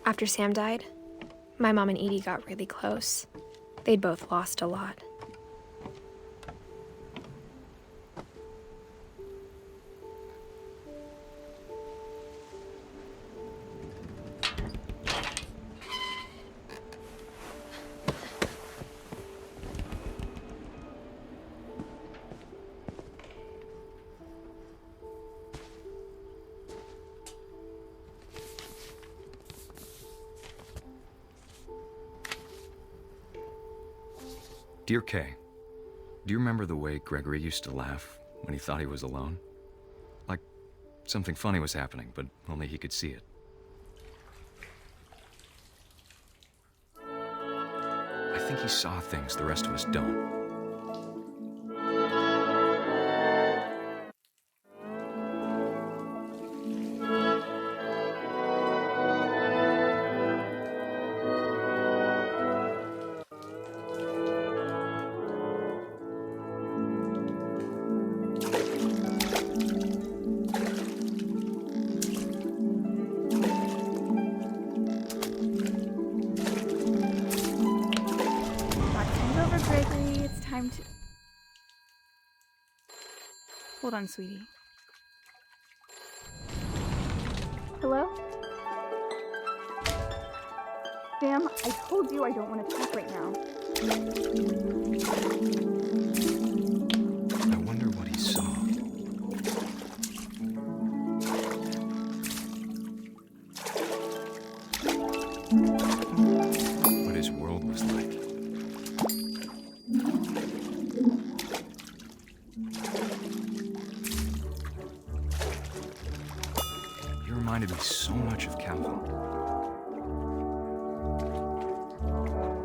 After Sam died, my mom and Edie got really close. They'd both lost a lot. Dear Kay, do you remember the way Gregory used to laugh when he thought he was alone? Like something funny was happening, but only he could see it. I think he saw things the rest of us don't. Gregory, it's time to... Hold on, sweetie. Hello? Sam, I told you I don't want to talk right now. I wonder what he saw. What his world was like. You reminded me so much of Calvin.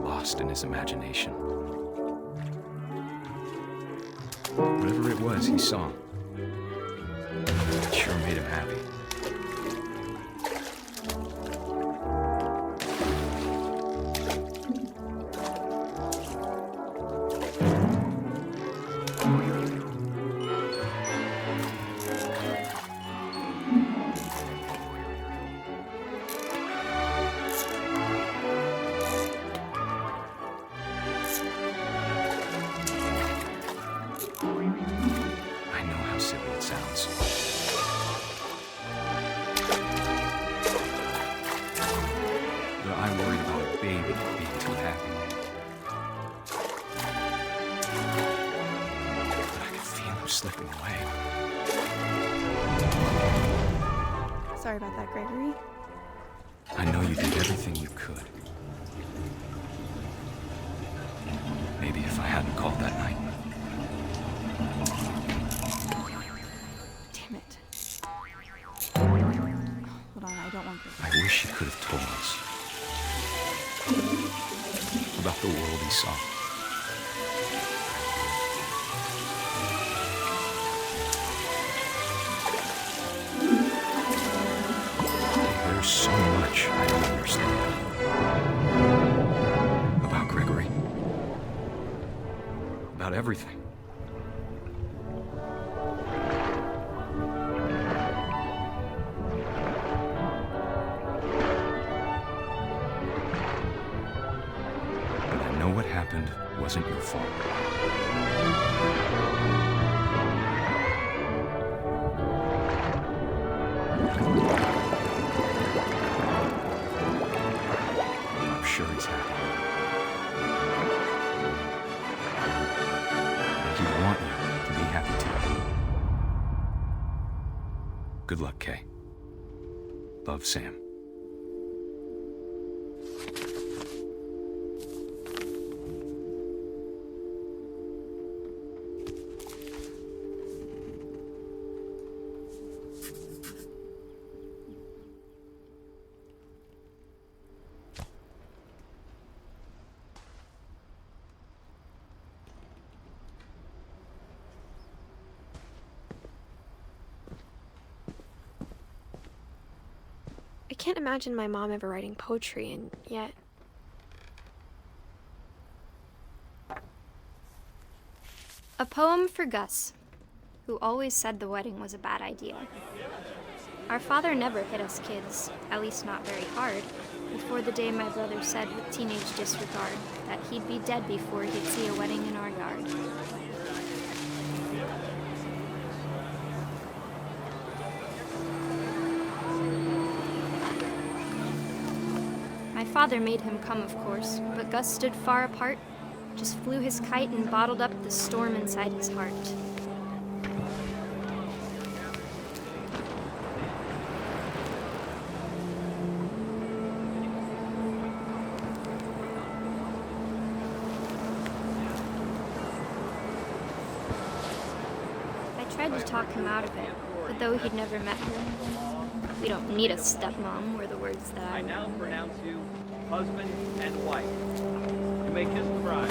Lost in his imagination. Whatever it was he saw, it sure made made him happy. I know how silly it sounds. But I'm worried about a baby being too happy. But I can feel him slipping away. Sorry about that, Gregory. I know you did everything you could. Maybe if I hadn't called that night. Damn it. Hold on, I don't want this. I wish he could have told us about the world he saw. There's so much I don't understand about Gregory. About everything. But I know what happened wasn't your fault. I'm sure he's happy. And he'd want you to be happy too. Good luck, Kay. Love, Sam. I can't imagine my mom ever writing poetry, and yet... A poem for Gus, who always said the wedding was a bad idea. Our father never hit us kids, at least not very hard, before the day my brother said with teenage disregard that he'd be dead before he'd see a wedding in our yard. My father made him come, of course, but Gus stood far apart, just flew his kite and bottled up the storm inside his heart. I tried to talk him out of it, but though he'd never met her, "We don't need a stepmom," were the words that I now pronounce you husband and wife. You may kiss the bride.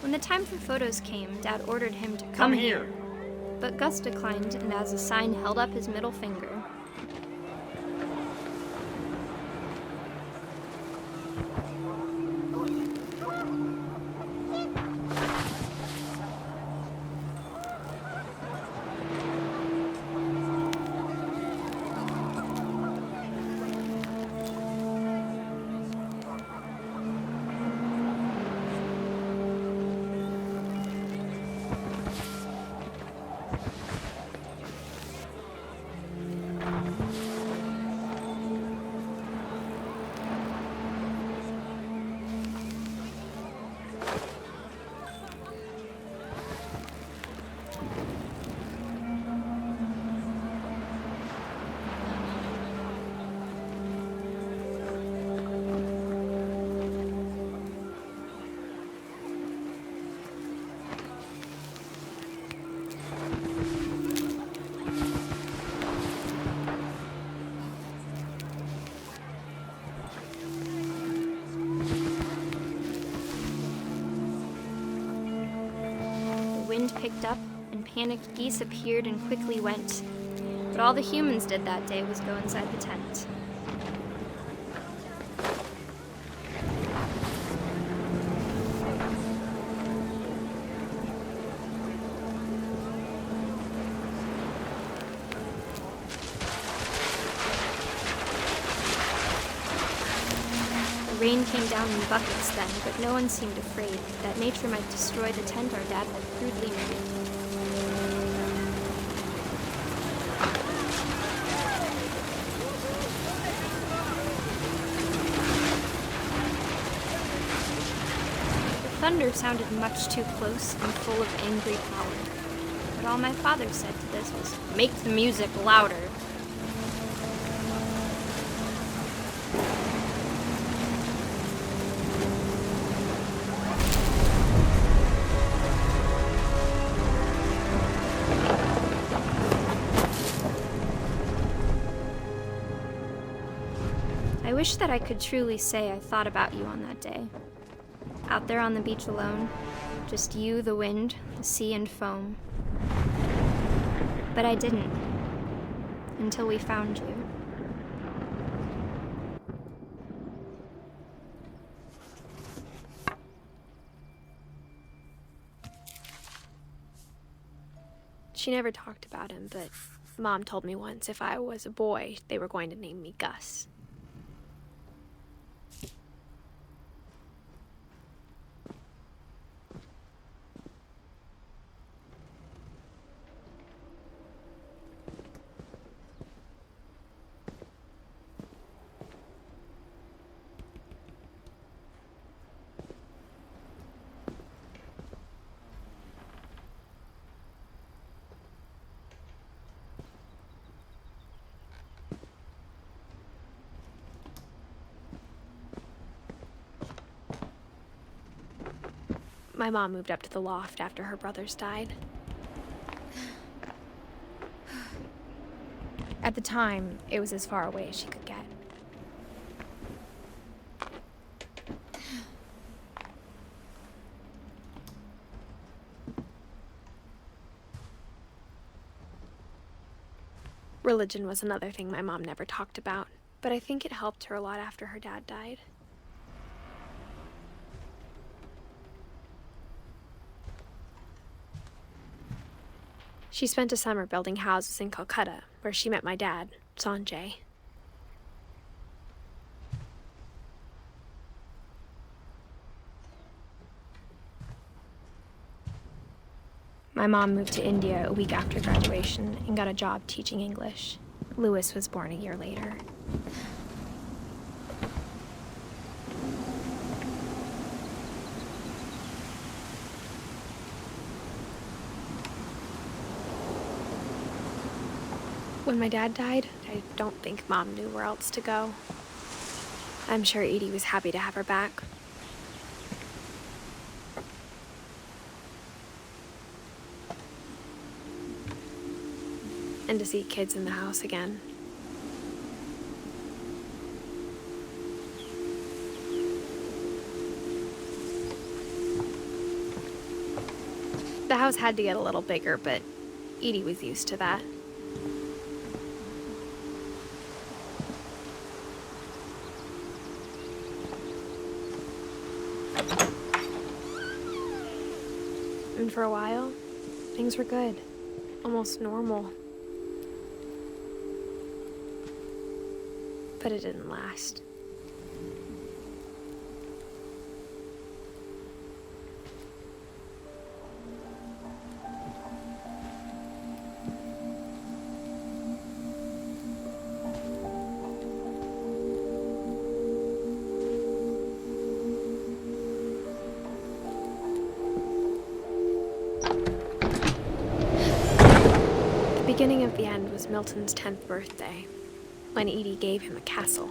When the time for photos came, Dad ordered him to come here. But Gus declined, and as a sign held up his middle finger. picked up, and panicked geese appeared and quickly went. But all the humans did that day was go inside the tent. Rain came down in buckets then, but no one seemed afraid that nature might destroy the tent our dad had crudely made. The thunder sounded much too close and full of angry power. But all my father said to this was, "Make the music louder." I wish that I could truly say I thought about you on that day. Out there on the beach alone, just you, the wind, the sea, and foam. But I didn't, until we found you. She never talked about him, but Mom told me once if I was a boy, they were going to name me Gus. My mom moved up to the loft after her brothers died. At the time, it was as far away as she could get. Religion was another thing my mom never talked about, but I think it helped her a lot after her dad died. She spent a summer building houses in Calcutta, where she met my dad, Sanjay. My mom moved to India a week after graduation and got a job teaching English. Louis was born a year later. When my dad died, I don't think Mom knew where else to go. I'm sure Edie was happy to have her back. And to see kids in the house again. The house had to get a little bigger, but Edie was used to that. And for a while, things were good, almost normal. But it didn't last. The beginning of the end was Milton's 10th birthday, when Edie gave him a castle.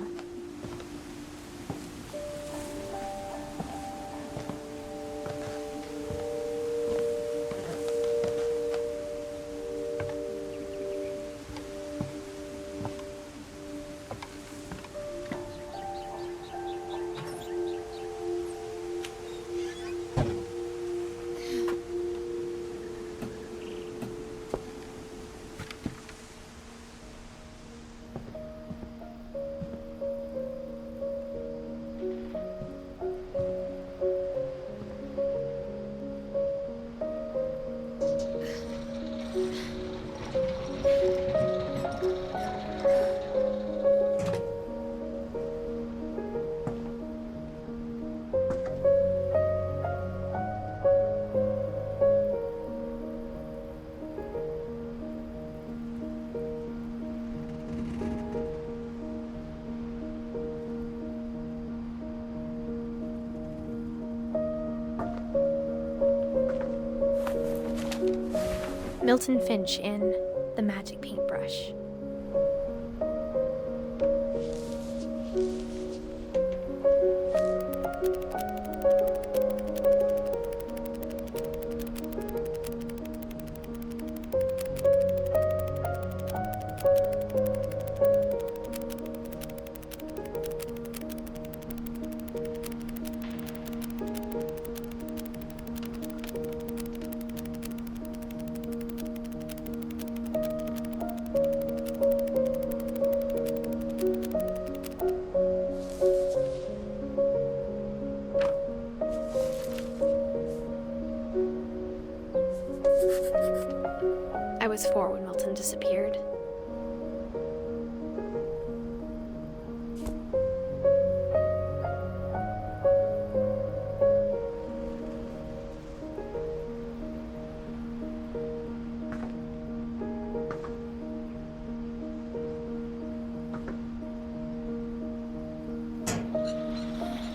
Milton Finch in The Magic Paintbrush. I was 4 when Milton disappeared.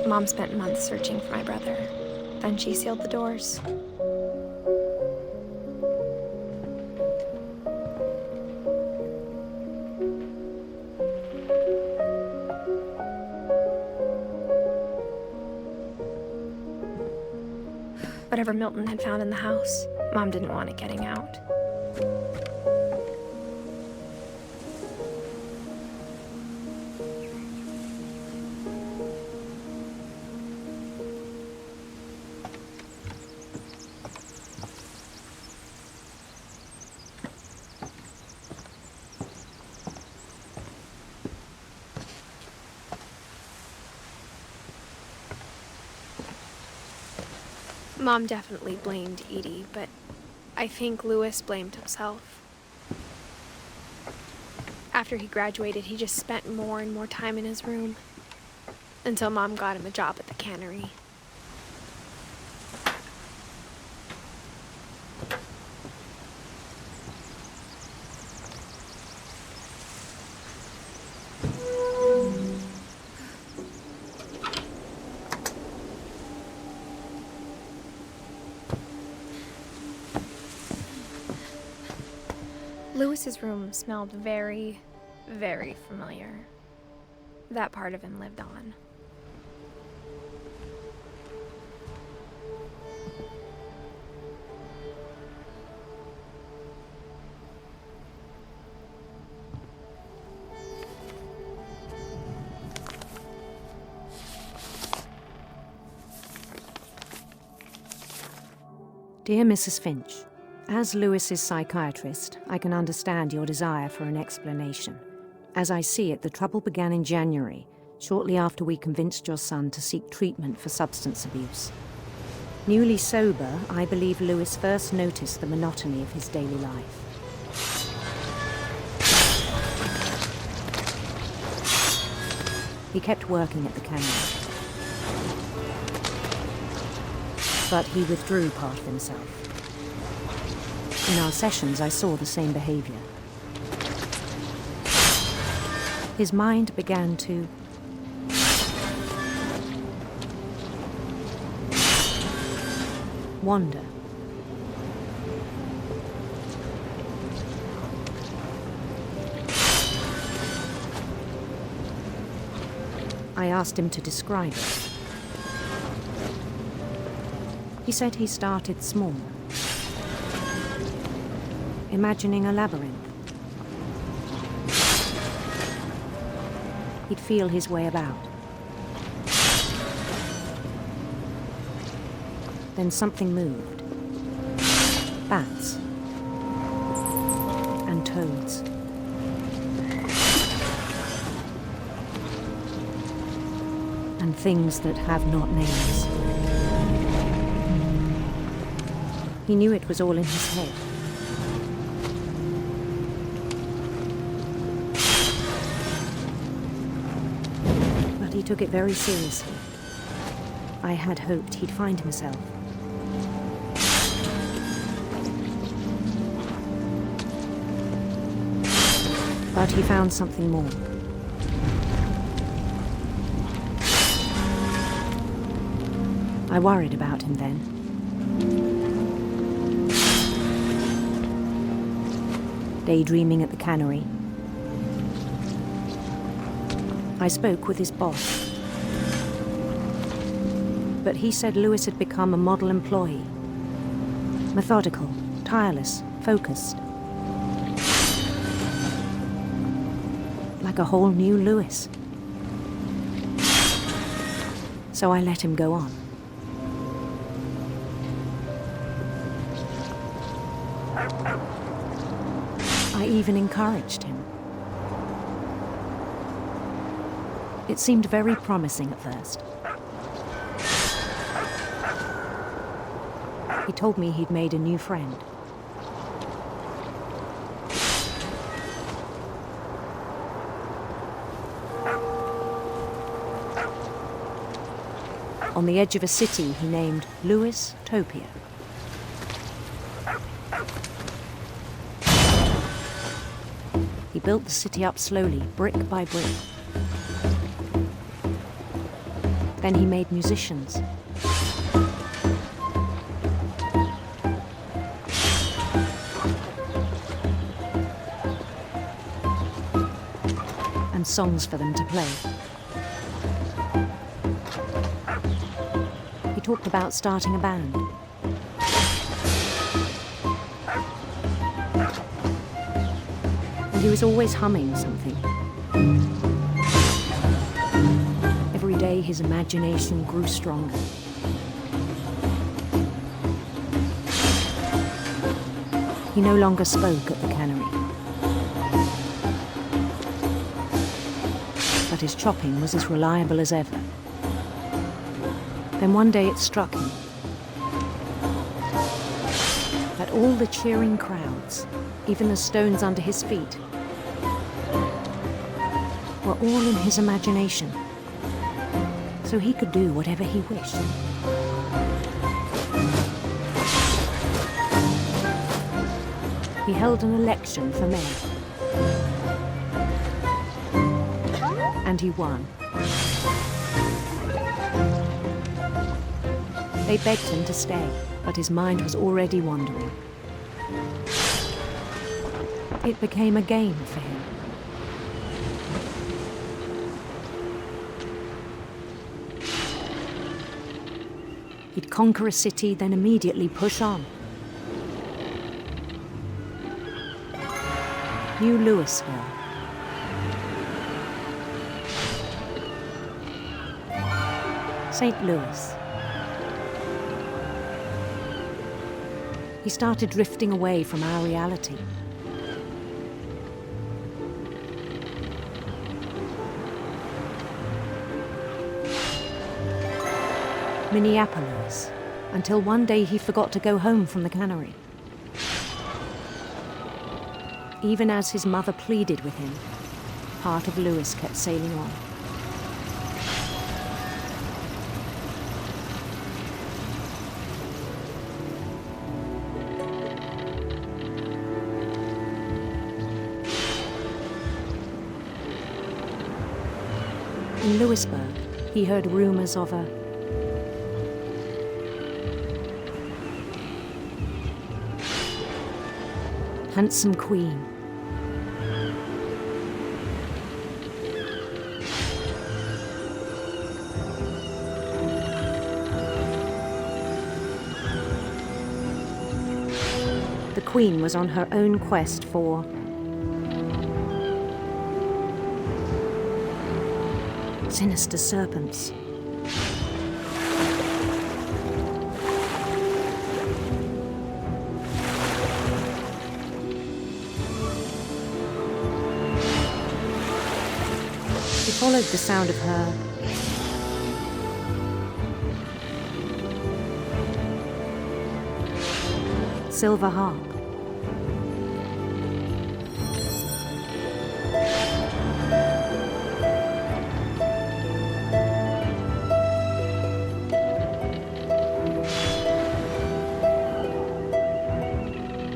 Mom spent months searching for my brother. Then she sealed the doors. Whatever Milton had found in the house, Mom didn't want it getting out. Mom definitely blamed Edie, but I think Louis blamed himself. After he graduated, he just spent more and more time in his room, until Mom got him a job at the cannery. Louis's room smelled very, very familiar. That part of him lived on. Dear Mrs. Finch, as Louis's psychiatrist, I can understand your desire for an explanation. As I see it, the trouble began in January, shortly after we convinced your son to seek treatment for substance abuse. Newly sober, I believe Louis first noticed the monotony of his daily life. He kept working at the cannery, but he withdrew part of himself. In our sessions, I saw the same behavior. His mind began to wander. I asked him to describe it. He said he started small, imagining a labyrinth. He'd feel his way about. Then something moved. Bats. And toads. And things that have not names. He knew it was all in his head. But he took it very seriously. I had hoped he'd find himself. But he found something more. I worried about him then. daydreaming at the cannery. I spoke with his boss, but he said Lewis had become a model employee. Methodical, tireless, focused. Like a whole new Lewis. So I let him go on. I even encouraged him. It seemed very promising at first. He told me he'd made a new friend. On the edge of a city he named Lewis Topia. He built the city up slowly, brick by brick. Then he made musicians. And songs for them to play. He talked about starting a band. And he was always humming something. Every day his imagination grew stronger. He no longer spoke at the cannery. But his chopping was as reliable as ever. Then one day it struck him that all the cheering crowds, even the stones under his feet, were all in his imagination, so he could do whatever he wished. He held an election for mayor, and he won. They begged him to stay, but his mind was already wandering. It became a game for him. He'd conquer a city, then immediately push on. New Louisville. St. Louis. He started drifting away from our reality. Minneapolis, until one day he forgot to go home from the cannery. Even as his mother pleaded with him, part of Lewis kept sailing on. In Louisburg, he heard rumors of a handsome queen. The queen was on her own quest for sinister serpents. He followed the sound of her silver harp.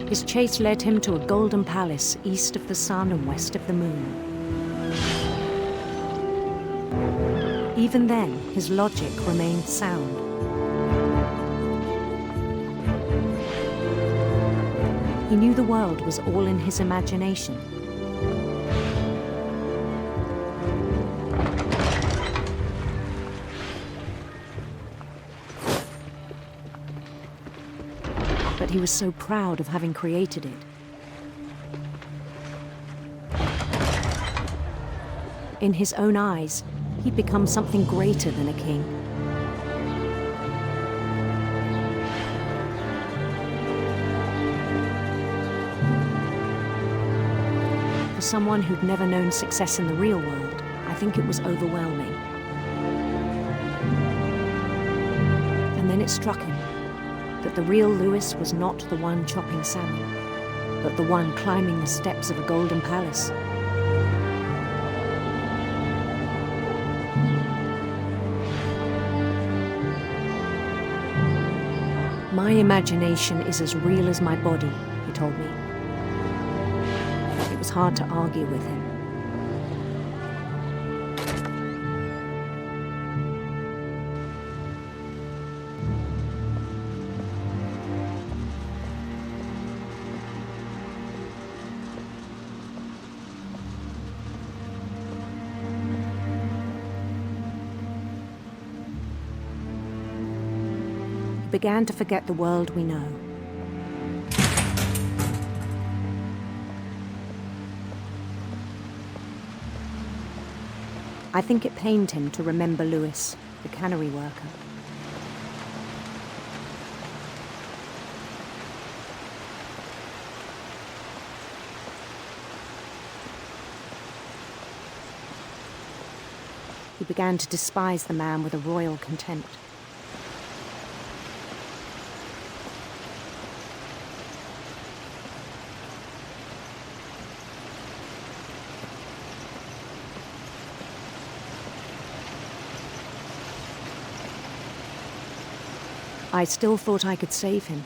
His chase led him to a golden palace east of the sun and west of the moon. Even then, his logic remained sound. He knew the world was all in his imagination. But he was so proud of having created it. In his own eyes, he'd become something greater than a king. For someone who'd never known success in the real world, I think it was overwhelming. And then it struck him that the real Lewis was not the one chopping salmon, but the one climbing the steps of a golden palace. My imagination is as real as my body, he told me. It was hard to argue with him. Began to forget the world we know. I think it pained him to remember Lewis, the cannery worker. He began to despise the man with a royal contempt. I still thought I could save him.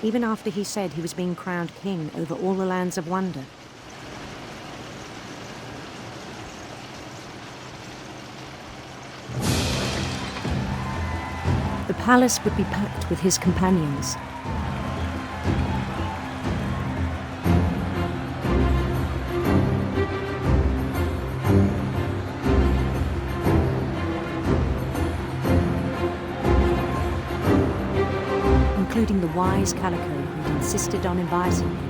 Even after he said he was being crowned king over all the lands of wonder. The palace would be packed with his companions. Including the wise Calico who'd insisted on advising him.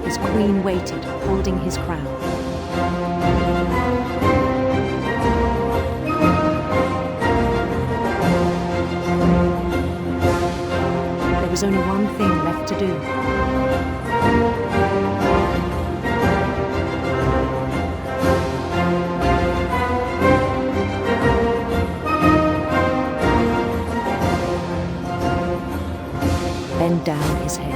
His queen waited, holding his crown. There was only one thing left to do. Bend down his head.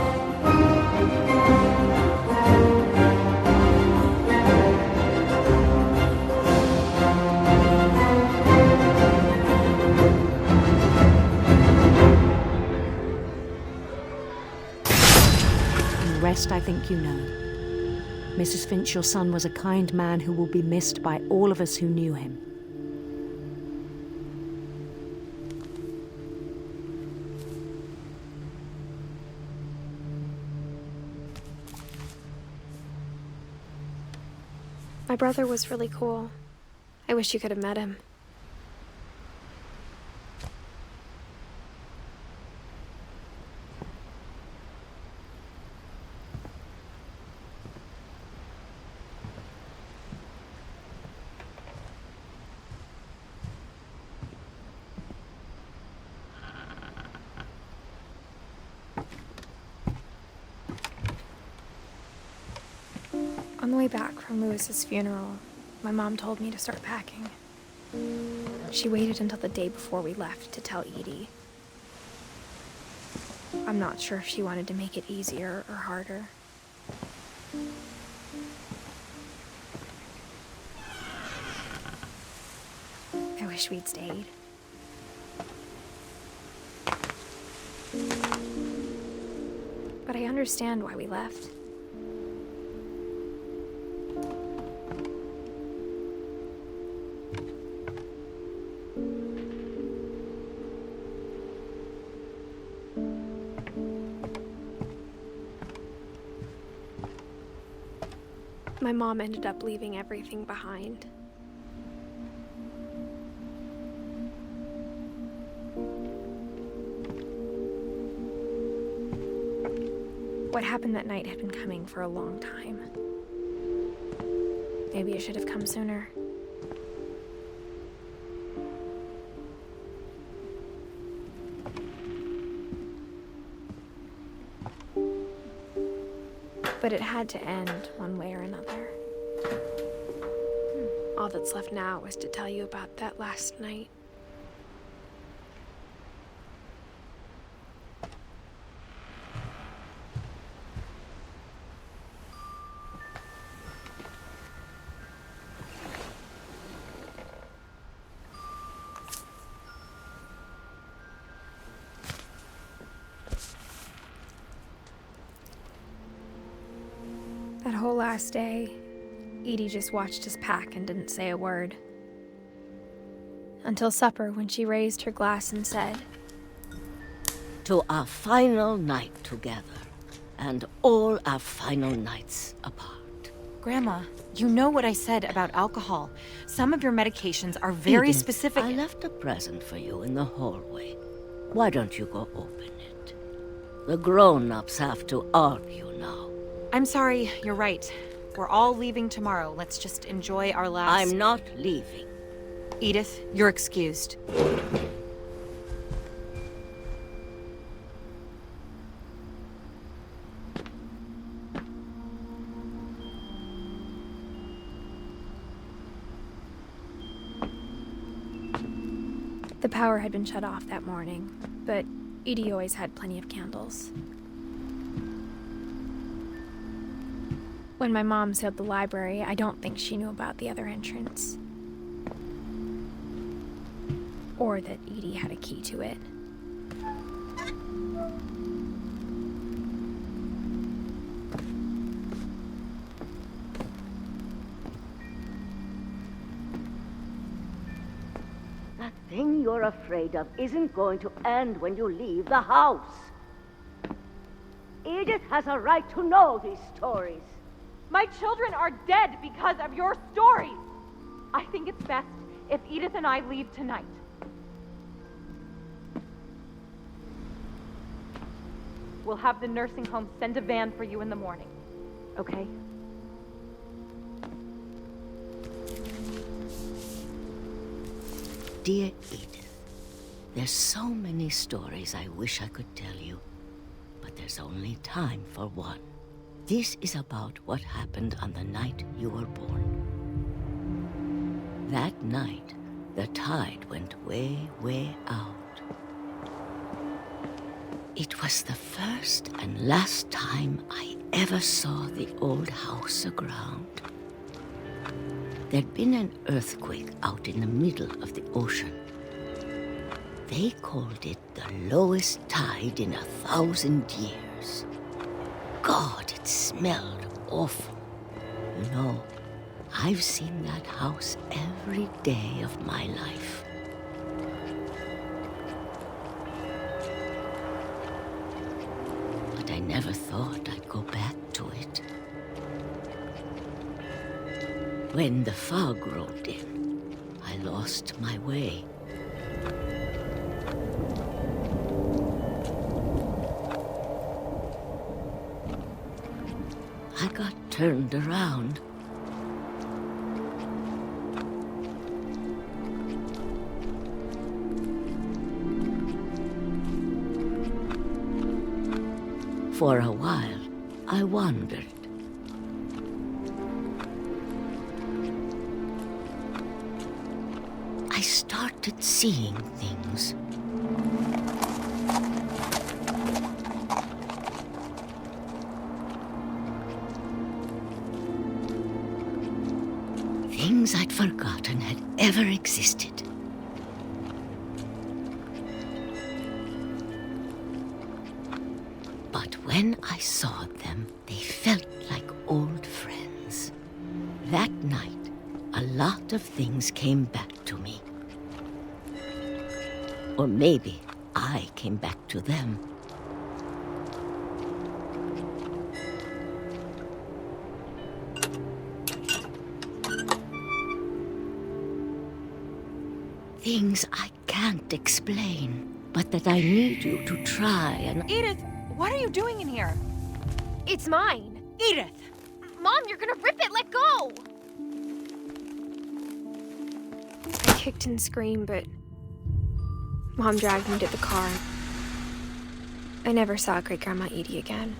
The rest I think you know. Mrs. Finch, your son was a kind man who will be missed by all of us who knew him. My brother was really cool. I wish you could have met him. On the way back from Lewis's funeral, my mom told me to start packing. She waited until the day before we left to tell Edie. I'm not sure if she wanted to make it easier or harder. wish we'd stayed. But I understand why we left. My mom ended up leaving everything behind. What happened that night had been coming for a long time. Maybe it should have come sooner. But it had to end one way or another. All that's left now was to tell you about that last night. That whole last day, Edie just watched us pack and didn't say a word. Until supper, when she raised her glass and said, "To our final night together, and all our final nights apart." Grandma, you know what I said about alcohol. Some of your medications are very Edith, specific. I left a present for you in the hallway. Why don't you go open it? The grown-ups have to argue now. I'm sorry, you're right. We're all leaving tomorrow. Let's just enjoy our last... I'm not leaving. Edith, you're excused. The power had been shut off that morning, but Edie always had plenty of candles. When my mom sealed the library, I don't think she knew about the other entrance. Or that Edie had a key to it. That thing you're afraid of isn't going to end when you leave the house. Edith has a right to know these stories. My children are dead because of your stories. I think it's best if Edith and I leave tonight. We'll have the nursing home send a van for you in the morning, okay? Dear Edith, there's so many stories I wish I could tell you, but there's only time for one. This is about what happened on the night you were born. That night, the tide went way, way out. It was the first and last time I ever saw the old house aground. There'd been an earthquake out in the middle of the ocean. They called it the lowest tide in 1,000 years. God, it smelled awful. You know, I've seen that house every day of my life. But I never thought I'd go back to it. When the fog rolled in, I lost my way. I got turned around. For a while, I wandered. I started seeing things. Things I'd forgotten had ever existed. But when I saw them, they felt like old friends. That night, a lot of things came back to me. Or maybe I came back to them. Things I can't explain, but that I need you to try and... Edith, what are you doing in here? It's mine. Edith! Mom, you're gonna rip it! Let go! I kicked and screamed, but Mom dragged me to the car. I never saw Great-Grandma Edie again.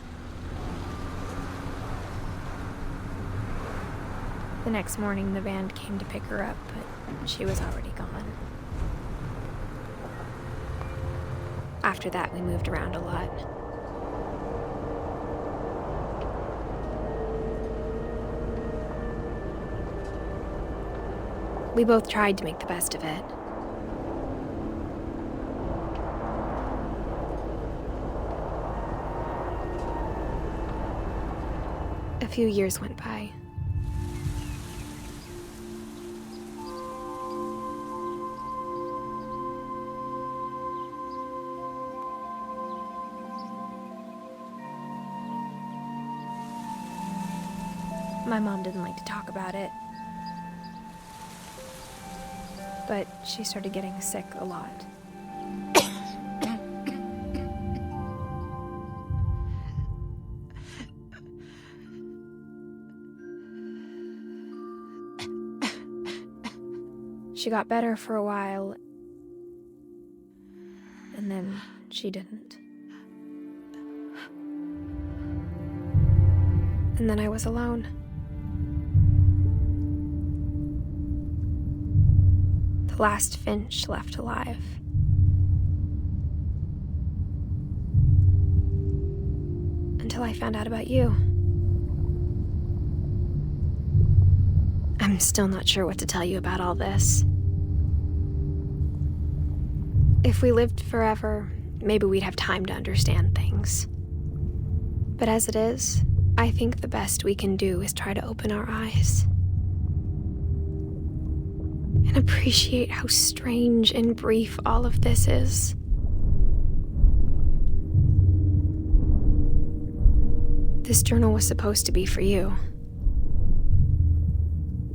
The next morning, the band came to pick her up, but she was already gone. After that, we moved around a lot. We both tried to make the best of it. A few years went by. My mom didn't like to talk about it, but she started getting sick a lot. She got better for a while, and then she didn't. And then I was alone. The last Finch left alive. Until I found out about you. I'm still not sure what to tell you about all this. If we lived forever, maybe we'd have time to understand things. But as it is, I think the best we can do is try to open our eyes. And appreciate how strange and brief all of this is. This journal was supposed to be for you.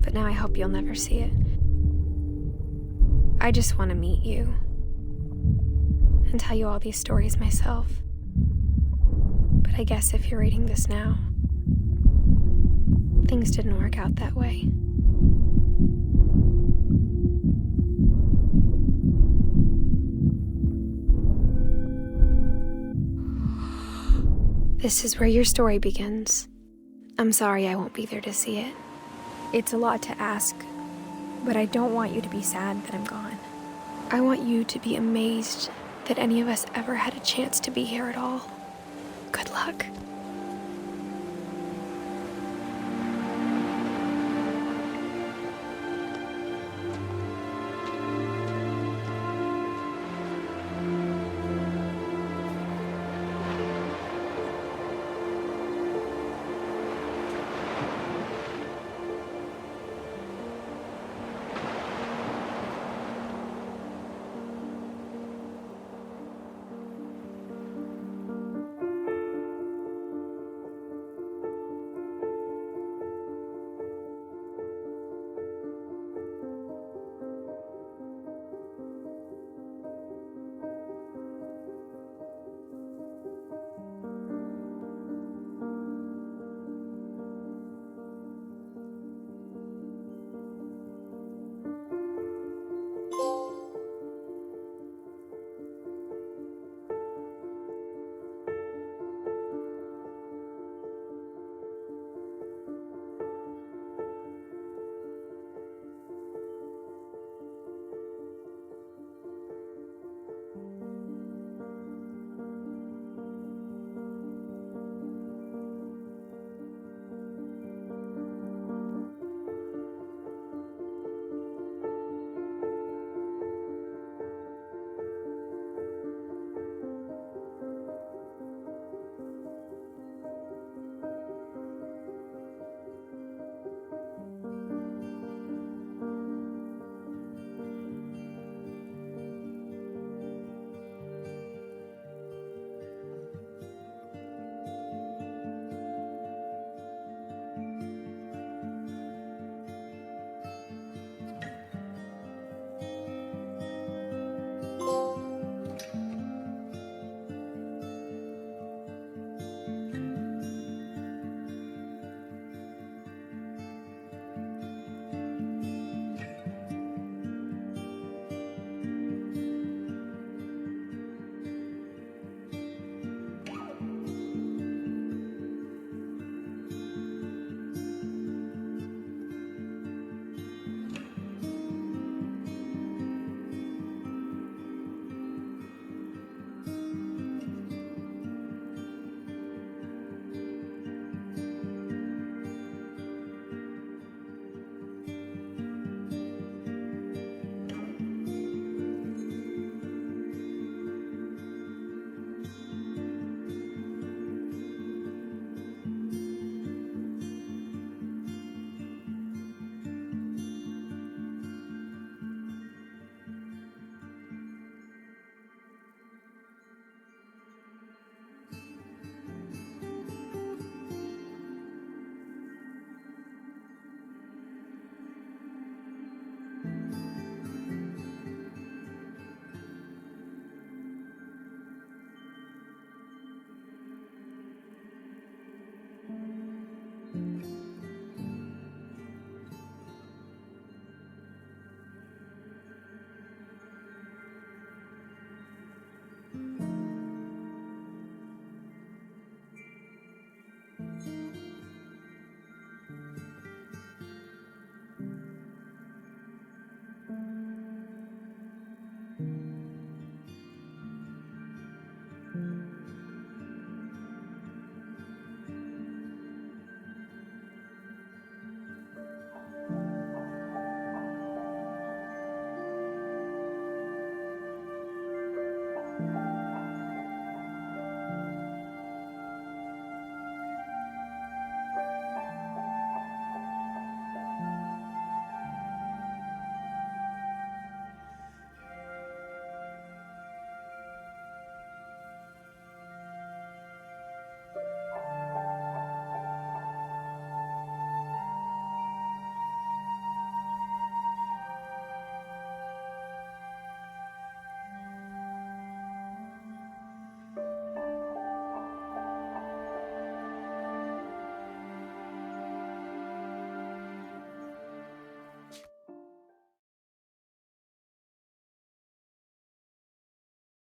But now I hope you'll never see it. I just want to meet you. And tell you all these stories myself. But I guess if you're reading this now, things didn't work out that way. This is where your story begins. I'm sorry I won't be there to see it. It's a lot to ask, but I don't want you to be sad that I'm gone. I want you to be amazed that any of us ever had a chance to be here at all. Good luck.